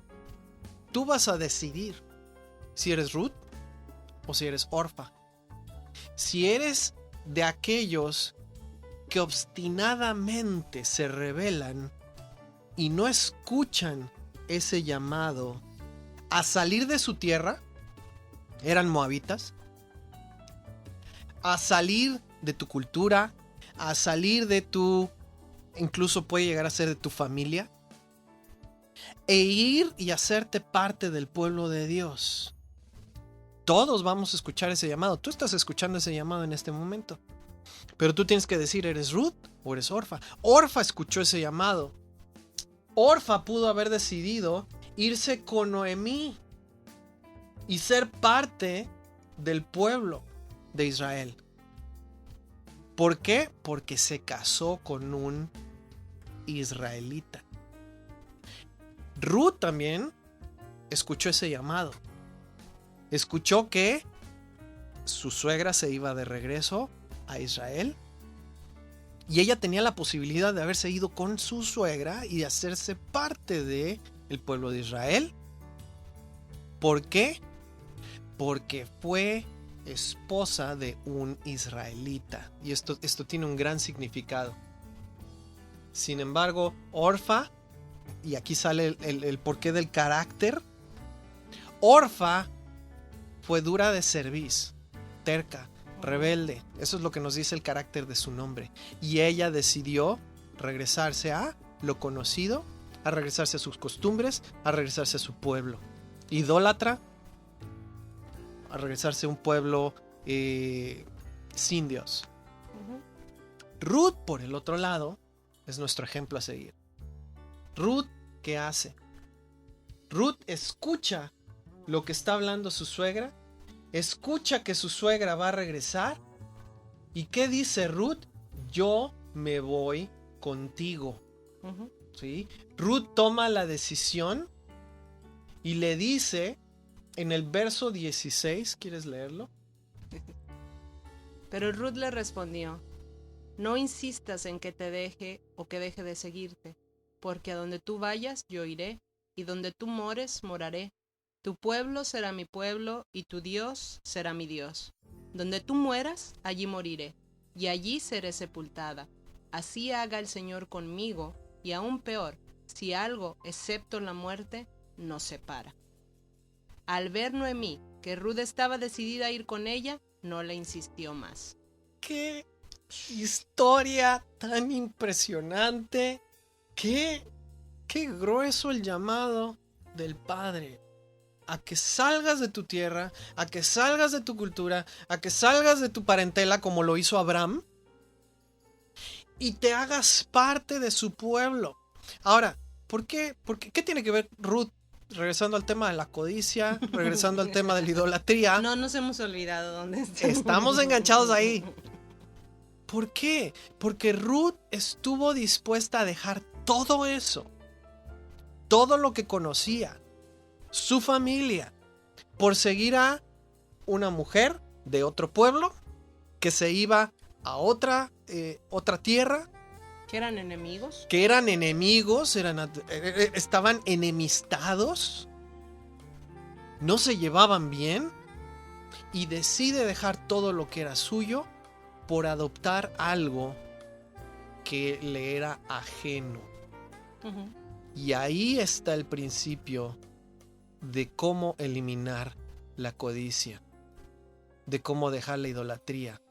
[SPEAKER 1] tú vas a decidir si eres Ruth o si eres Orfa. Si eres de aquellos que obstinadamente se rebelan y no escuchan ese llamado a salir de su tierra, eran moabitas, a salir de tu cultura, a salir de tu, incluso puede llegar a ser de tu familia, e ir y hacerte parte del pueblo de Dios. Todos vamos a escuchar ese llamado. Tú estás escuchando ese llamado en este momento. Pero tú tienes que decir, ¿eres Ruth o eres Orfa? Orfa escuchó ese llamado. Orfa pudo haber decidido irse con Noemí y ser parte del pueblo de Israel. ¿Por qué? Porque se casó con un israelita. Ruth también escuchó ese llamado. Escuchó que su suegra se iba de regreso a Israel y ella tenía la posibilidad de haberse ido con su suegra y de hacerse parte del pueblo de Israel. ¿Por qué? Porque fue esposa de un israelita. Y esto tiene un gran significado. Sin embargo, Orfa, y aquí sale el porqué del carácter, Orfa fue dura de cerviz, terca, rebelde. Eso es lo que nos dice el carácter de su nombre. Y ella decidió regresarse a lo conocido, a regresarse a sus costumbres, a regresarse a su pueblo. Idólatra, a regresarse a un pueblo sin Dios. Ruth, por el otro lado, es nuestro ejemplo a seguir. Ruth, ¿qué hace? Ruth escucha lo que está hablando su suegra, escucha que su suegra va a regresar. ¿Y qué dice Ruth? Yo me voy contigo. ¿Sí? Ruth toma la decisión y le dice en el verso 16, ¿quieres leerlo?
[SPEAKER 2] Pero Ruth le respondió: no insistas en que te deje o que deje de seguirte, porque a donde tú vayas yo iré, y donde tú mores moraré. Tu pueblo será mi pueblo, y tu Dios será mi Dios. Donde tú mueras, allí moriré, y allí seré sepultada. Así haga el Señor conmigo, y aún peor, si algo, excepto la muerte, nos separa. Al ver Noemí que Ruth estaba decidida a ir con ella, no le insistió más.
[SPEAKER 1] ¡Qué historia tan impresionante! ¡Qué grueso el llamado del Padre! A que salgas de tu tierra, a que salgas de tu cultura, a que salgas de tu parentela como lo hizo Abraham y te hagas parte de su pueblo. Ahora, ¿qué tiene que ver Ruth? Regresando al tema de la codicia, regresando al tema de la idolatría.
[SPEAKER 2] No nos hemos olvidado dónde
[SPEAKER 1] estamos enganchados ahí. ¿Por qué? Porque Ruth estuvo dispuesta a dejar todo eso, todo lo que conocía, su familia, por seguir a una mujer de otro pueblo que se iba a otra tierra.
[SPEAKER 2] ¿Que eran enemigos?
[SPEAKER 1] Que eran enemigos, estaban enemistados, no se llevaban bien, y decide dejar todo lo que era suyo por adoptar algo que le era ajeno. Y ahí está el principio de cómo eliminar la codicia, de cómo dejar la idolatría.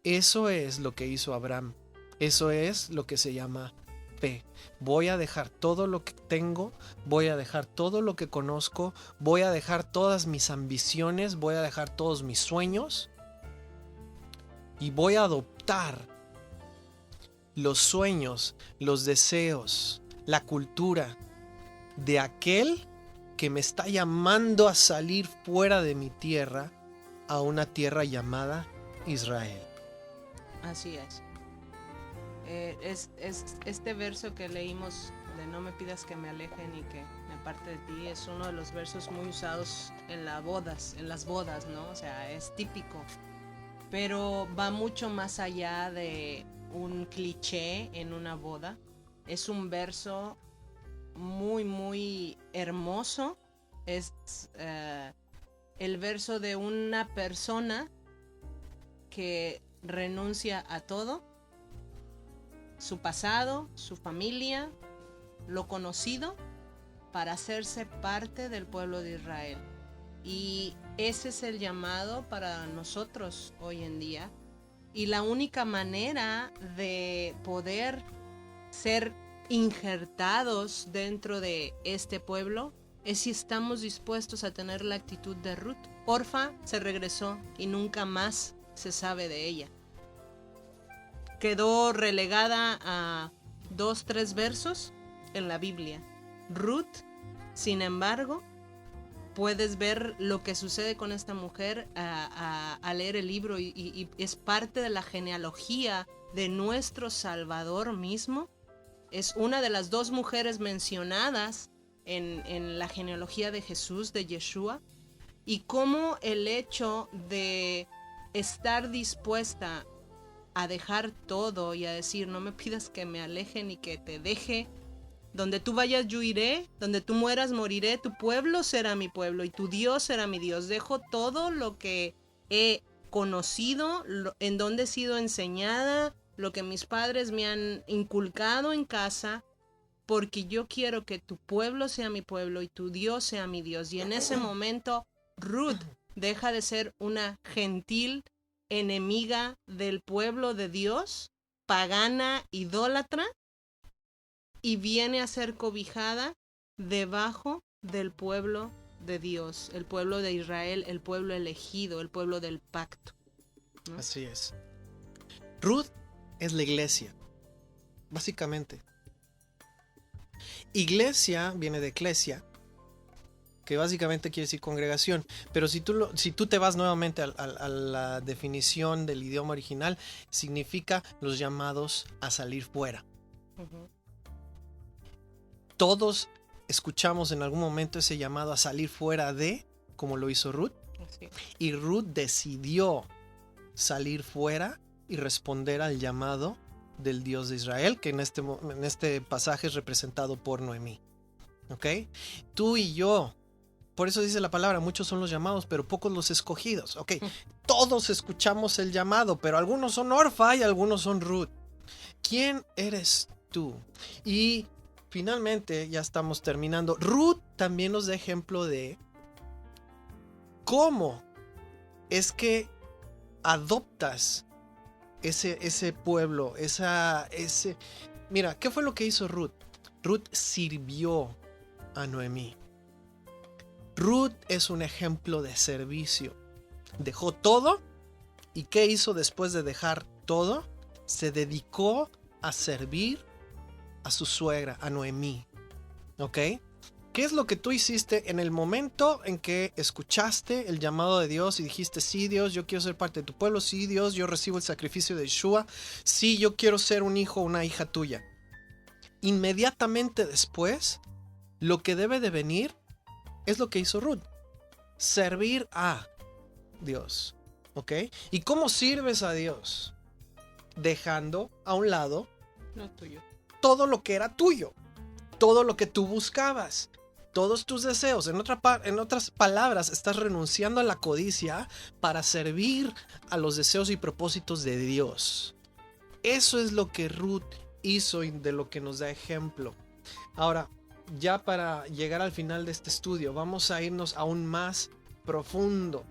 [SPEAKER 1] Eso es lo que hizo Abraham. Eso es lo que se llama fe. Voy a dejar todo lo que tengo, voy a dejar todo lo que conozco, voy a dejar todas mis ambiciones, voy a dejar todos mis sueños y voy a adoptar los sueños, los deseos, la cultura de aquel que me está llamando a salir fuera de mi tierra a una tierra llamada Israel.
[SPEAKER 2] Así es. Este verso que leímos de no me pidas que me aleje ni que me aparte de ti, es uno de los versos muy usados en las bodas, ¿no? O sea, es típico, pero va mucho más allá de un cliché en una boda. Es un verso muy, muy hermoso. Es el verso de una persona que renuncia a todo, su pasado, su familia, lo conocido, para hacerse parte del pueblo de Israel. Y ese es el llamado para nosotros hoy en día. Y la única manera de poder ser injertados dentro de este pueblo es si estamos dispuestos a tener la actitud de Ruth. Orfa se regresó y nunca más se sabe de ella. Quedó relegada a 2-3 versos en la Biblia. Ruth, sin embargo, puedes ver lo que sucede con esta mujer al leer el libro y es parte de la genealogía de nuestro Salvador mismo. Es una de las 2 mujeres mencionadas en la genealogía de Jesús, de Yeshua, y cómo el hecho de estar dispuesta a dejar todo y a decir, no me pidas que me aleje ni que te deje, donde tú vayas yo iré, donde tú mueras moriré, tu pueblo será mi pueblo y tu Dios será mi Dios. Dejo todo lo que he conocido, en donde he sido enseñada, lo que mis padres me han inculcado en casa, porque yo quiero que tu pueblo sea mi pueblo y tu Dios sea mi Dios. Y en ese momento Ruth deja de ser una gentil enemiga del pueblo de Dios, pagana, idólatra, y viene a ser cobijada debajo del pueblo de Dios, el pueblo de Israel, el pueblo elegido, el pueblo del pacto, ¿no?
[SPEAKER 1] Así es. Ruth es la iglesia, básicamente. Iglesia viene de eclesia, que básicamente quiere decir congregación, pero si tú te vas nuevamente a la definición del idioma original, significa los llamados a salir fuera.
[SPEAKER 2] Uh-huh.
[SPEAKER 1] Todos escuchamos en algún momento ese llamado a salir fuera de, como lo hizo Ruth,
[SPEAKER 2] Sí.
[SPEAKER 1] y Ruth decidió salir fuera y responder al llamado del Dios de Israel, que en este pasaje es representado por Noemí. ¿Ok? Tú y yo, por eso dice la palabra, muchos son los llamados, pero pocos los escogidos. Ok, todos escuchamos el llamado, pero algunos son Orfa y algunos son Ruth. ¿Quién eres tú? Y finalmente, ya estamos terminando. Ruth también nos da ejemplo de cómo es que adoptas ese pueblo, Mira, ¿qué fue lo que hizo Ruth? Ruth sirvió a Noemí. Ruth es un ejemplo de servicio. Dejó todo, ¿y qué hizo después de dejar todo? Se dedicó a servir a su suegra, a Noemí. ¿Ok? ¿Qué es lo que tú hiciste en el momento en que escuchaste el llamado de Dios y dijiste, sí, Dios, yo quiero ser parte de tu pueblo, sí, Dios, yo recibo el sacrificio de Yeshua, sí, yo quiero ser un hijo o una hija tuya? Inmediatamente después, lo que debe de venir es lo que hizo Ruth, servir a Dios. ¿Ok? ¿Y cómo sirves a Dios? Dejando a un lado
[SPEAKER 2] No tuyo.
[SPEAKER 1] todo lo que era tuyo, todo lo que tú buscabas, todos tus deseos. En otras palabras, estás renunciando a la codicia para servir a los deseos y propósitos de Dios. Eso es lo que Ruth hizo y de lo que nos da ejemplo. Ahora, ya para llegar al final de este estudio, vamos a irnos aún más profundo.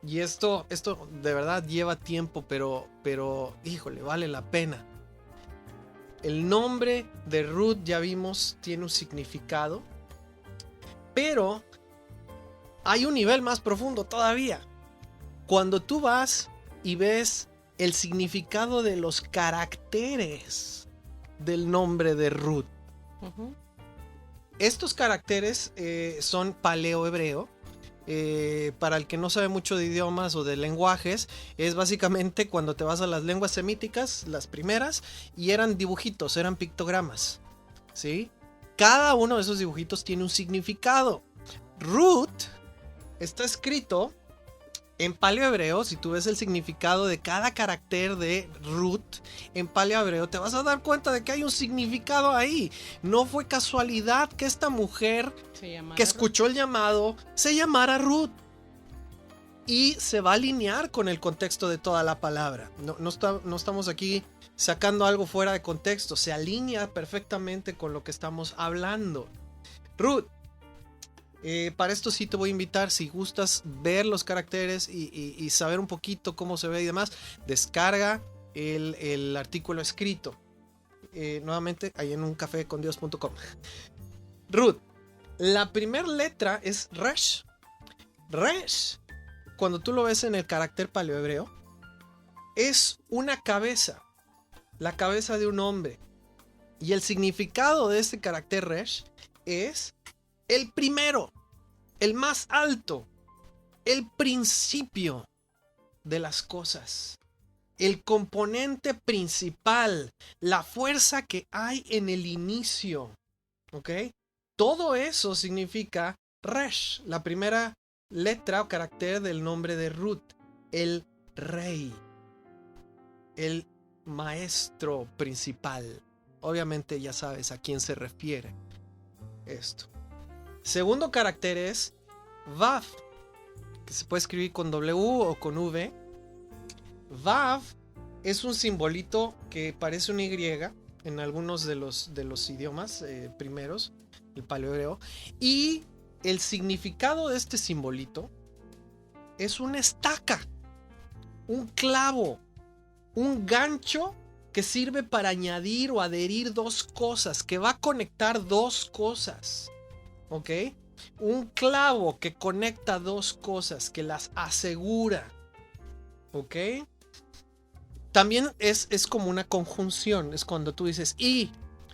[SPEAKER 1] Y esto de verdad lleva tiempo, pero híjole, vale la pena. El nombre de Ruth, ya vimos, tiene un significado, pero hay un nivel más profundo todavía. Cuando tú vas y ves el significado de los caracteres del nombre de Ruth.
[SPEAKER 2] Uh-huh.
[SPEAKER 1] Estos caracteres son paleo-hebreo. Para el que no sabe mucho de idiomas o de lenguajes, es básicamente cuando te vas a las lenguas semíticas, las primeras, y eran dibujitos, eran pictogramas. ¿sí? Cada uno de esos dibujitos tiene un significado. Ruth está escrito en paleohebreo. Si tú ves el significado de cada carácter de Ruth en paleohebreo, te vas a dar cuenta de que hay un significado ahí. No fue casualidad que esta mujer que escuchó el llamado se llamara Ruth. Y se va a alinear con el contexto de toda la palabra. No estamos aquí sacando algo fuera de contexto. Se alinea perfectamente con lo que estamos hablando. Ruth, para esto sí te voy a invitar, si gustas ver los caracteres y saber un poquito cómo se ve y demás, descarga el artículo escrito. Nuevamente, ahí en uncafecondios.com. Ruth, la primera letra es Resh. Resh, cuando tú lo ves en el carácter paleohebreo, es una cabeza, la cabeza de un hombre. Y el significado de este carácter Resh es el primero, el más alto, el principio de las cosas, el componente principal, la fuerza que hay en el inicio. ¿Ok? Todo eso significa Resh, la primera letra o carácter del nombre de Ruth, el rey, el maestro principal. Obviamente ya sabes a quién se refiere esto. Segundo carácter es Vav, que se puede escribir con W o con V. Vav es un simbolito que parece una Y en algunos de los idiomas primeros, el paleohebreo. Y el significado de este simbolito es una estaca, un clavo, un gancho que sirve para añadir o adherir dos cosas, que va a conectar dos cosas. ¿Ok? Un clavo que conecta dos cosas, que las asegura. ¿Ok? También es como una conjunción. Es cuando tú dices y,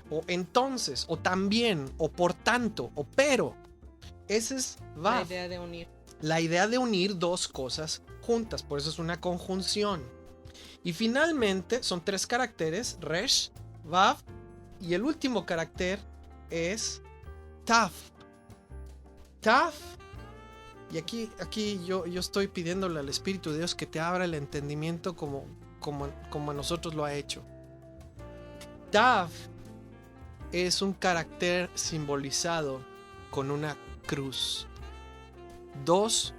[SPEAKER 1] o entonces, o también, o por tanto, o pero. Esa es Vav.
[SPEAKER 2] La idea de unir.
[SPEAKER 1] La idea de unir dos cosas juntas. Por eso es una conjunción. Y finalmente son tres caracteres: Resh, Vav, y el último carácter es Tav. Tav. Y aquí yo estoy pidiéndole al Espíritu de Dios que te abra el entendimiento como a nosotros lo ha hecho. Tav es un carácter simbolizado con una cruz. Dos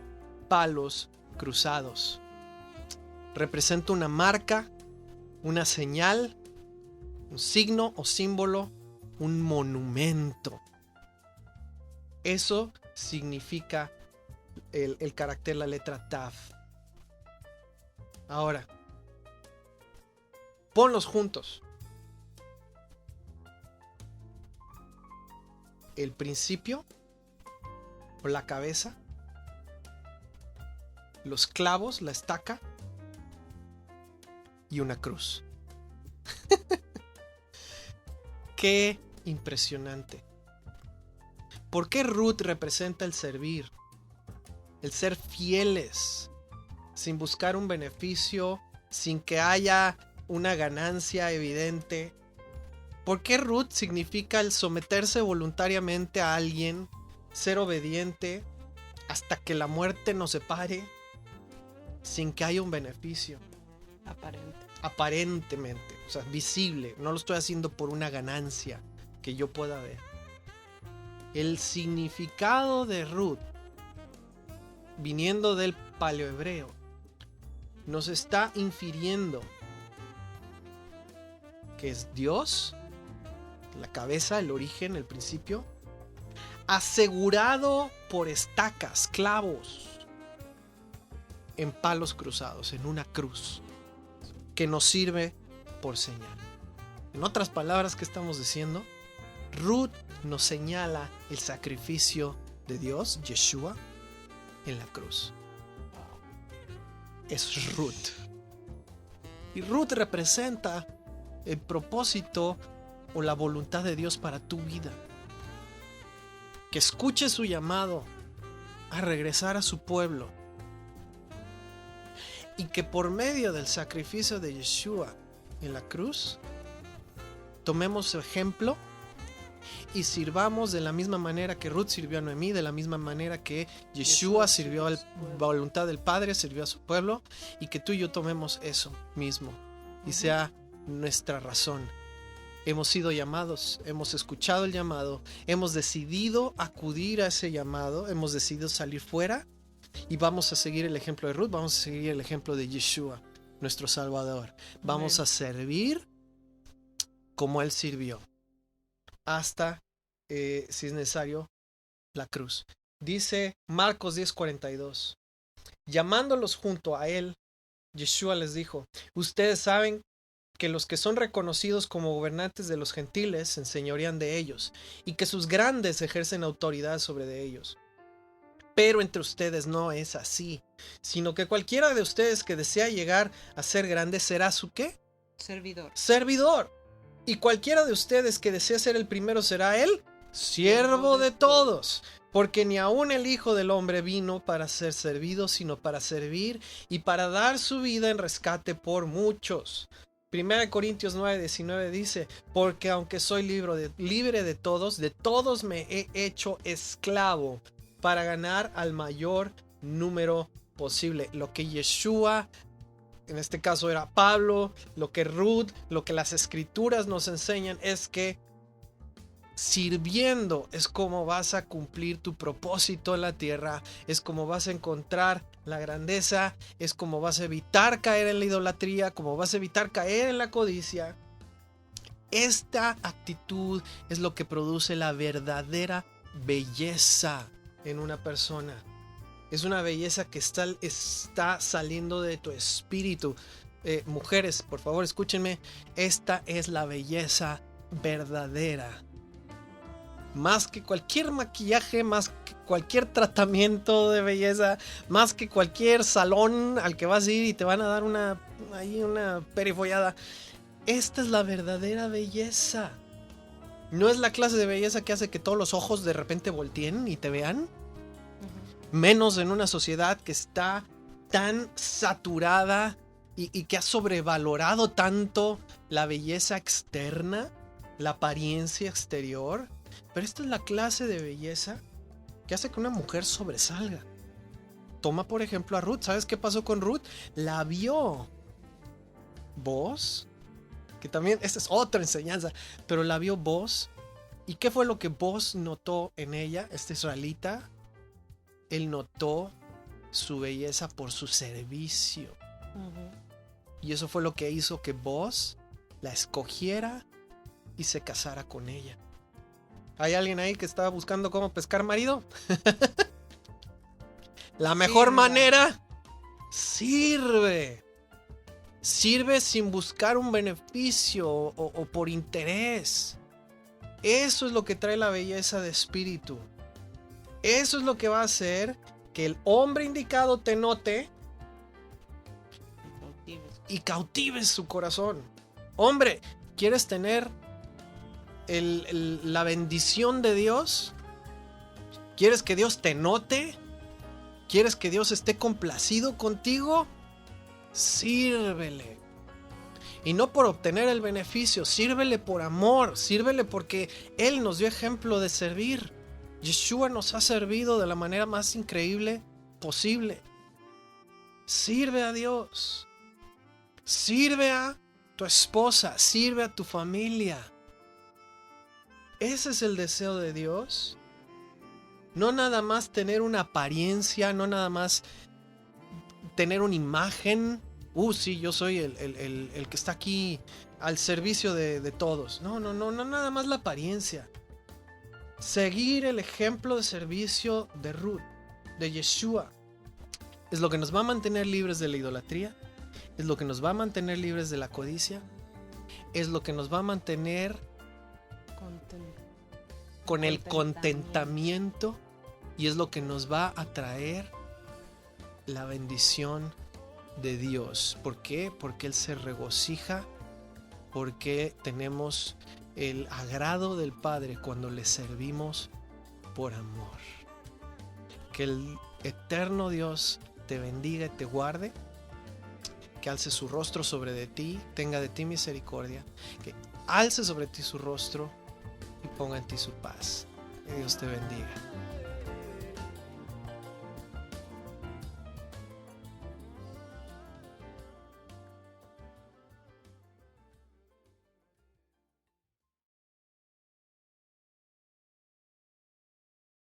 [SPEAKER 1] palos cruzados. Representa una marca, una señal, un signo o símbolo, un monumento. Eso significa el carácter, la letra Tav. Ahora, ponlos juntos. El principio, o la cabeza, los clavos, la estaca y una cruz. Qué impresionante. ¿Por qué Ruth representa el servir? El ser fieles, sin buscar un beneficio, sin que haya una ganancia evidente. ¿Por qué Ruth significa el someterse voluntariamente a alguien, ser obediente hasta que la muerte nos separe, sin que haya un beneficio? Aparentemente, o sea, visible. No lo estoy haciendo por una ganancia que yo pueda ver. El significado de Ruth, viniendo del paleohebreo, nos está infiriendo que es Dios, la cabeza, el origen, el principio, asegurado por estacas, clavos, en palos cruzados, en una cruz, que nos sirve por señal. En otras palabras, ¿qué estamos diciendo? Ruth nos señala el sacrificio de Dios, Yeshua, en la cruz. Es Ruth. Y Ruth representa el propósito o la voluntad de Dios para tu vida. Que escuche su llamado a regresar a su pueblo. Y que por medio del sacrificio de Yeshua en la cruz, tomemos su ejemplo y sirvamos de la misma manera que Ruth sirvió a Noemí, de la misma manera que Yeshua sirvió a la voluntad del Padre, sirvió a su pueblo, y que tú y yo tomemos eso mismo y sea nuestra razón. Hemos sido llamados, hemos escuchado el llamado, hemos decidido acudir a ese llamado, hemos decidido salir fuera y vamos a seguir el ejemplo de Ruth, vamos a seguir el ejemplo de Yeshua, nuestro Salvador. Vamos a servir como Él sirvió, hasta, si es necesario, la cruz. Dice Marcos 10:42, llamándolos junto a Él, Yeshua les dijo: ustedes saben que los que son reconocidos como gobernantes de los gentiles se enseñorean de ellos, y que sus grandes ejercen autoridad sobre de ellos. Pero entre ustedes no es así, sino que cualquiera de ustedes que desea llegar a ser grande será su ¿qué? Servidor. Y cualquiera de ustedes que desea ser el primero será el siervo de todos. Porque ni aun el Hijo del Hombre vino para ser servido, sino para servir y para dar su vida en rescate por muchos. 1 Corintios 9:19 dice: porque aunque soy libre de todos me he hecho esclavo para ganar al mayor número posible. Lo que Yeshua, en este caso era Pablo, lo que Ruth, lo que las escrituras nos enseñan es que sirviendo es como vas a cumplir tu propósito en la tierra, es como vas a encontrar la grandeza, es como vas a evitar caer en la idolatría, como vas a evitar caer en la codicia. Esta actitud es lo que produce la verdadera belleza en una persona. Es una belleza que está saliendo de tu espíritu. Mujeres, por favor, escúchenme. Esta es la belleza verdadera. Más que cualquier maquillaje, más que cualquier tratamiento de belleza, más que cualquier salón al que vas a ir y te van a dar una perifollada. Esta es la verdadera belleza. No es la clase de belleza que hace que todos los ojos de repente volteen y te vean. Menos en una sociedad que está tan saturada y que ha sobrevalorado tanto la belleza externa, la apariencia exterior. Pero esta es la clase de belleza que hace que una mujer sobresalga. Toma por ejemplo a Ruth. ¿Sabes qué pasó con Ruth? La vio Boaz, que también esta es otra enseñanza, pero la vio Boaz. ¿Y qué fue lo que Boaz notó en ella, este israelita? Él notó su belleza por su servicio. Y eso fue lo que hizo que Boaz la escogiera y se casara con ella. ¿Hay alguien ahí que estaba buscando cómo pescar marido? La mejor manera, sirve. Sirve sin buscar un beneficio o por interés. Eso es lo que trae la belleza de espíritu. Eso es lo que va a hacer que el hombre indicado te note y cautives su corazón. Hombre, ¿quieres tener la bendición de Dios? ¿Quieres que Dios te note? ¿Quieres que Dios esté complacido contigo? Sírvele. Y no por obtener el beneficio, sírvele por amor, sírvele porque Él nos dio ejemplo de servir. Yeshua nos ha servido de la manera más increíble posible. Sirve a Dios. Sirve a tu esposa, sirve a tu familia. Ese es el deseo de Dios. No nada más tener una apariencia, no nada más tener una imagen. Sí, yo soy el que está aquí al servicio de todos. No, nada más la apariencia. Seguir el ejemplo de servicio de Ruth, de Yeshua, es lo que nos va a mantener libres de la idolatría, es lo que nos va a mantener libres de la codicia, es lo que nos va a mantener con el contentamiento y es lo que nos va a traer la bendición de Dios. ¿Por qué? Porque Él se regocija, porque tenemos el agrado del Padre cuando le servimos por amor. Que el eterno Dios te bendiga y te guarde, que alce su rostro sobre de ti, tenga de ti misericordia, que alce sobre ti su rostro y ponga en ti su paz. Que Dios te bendiga.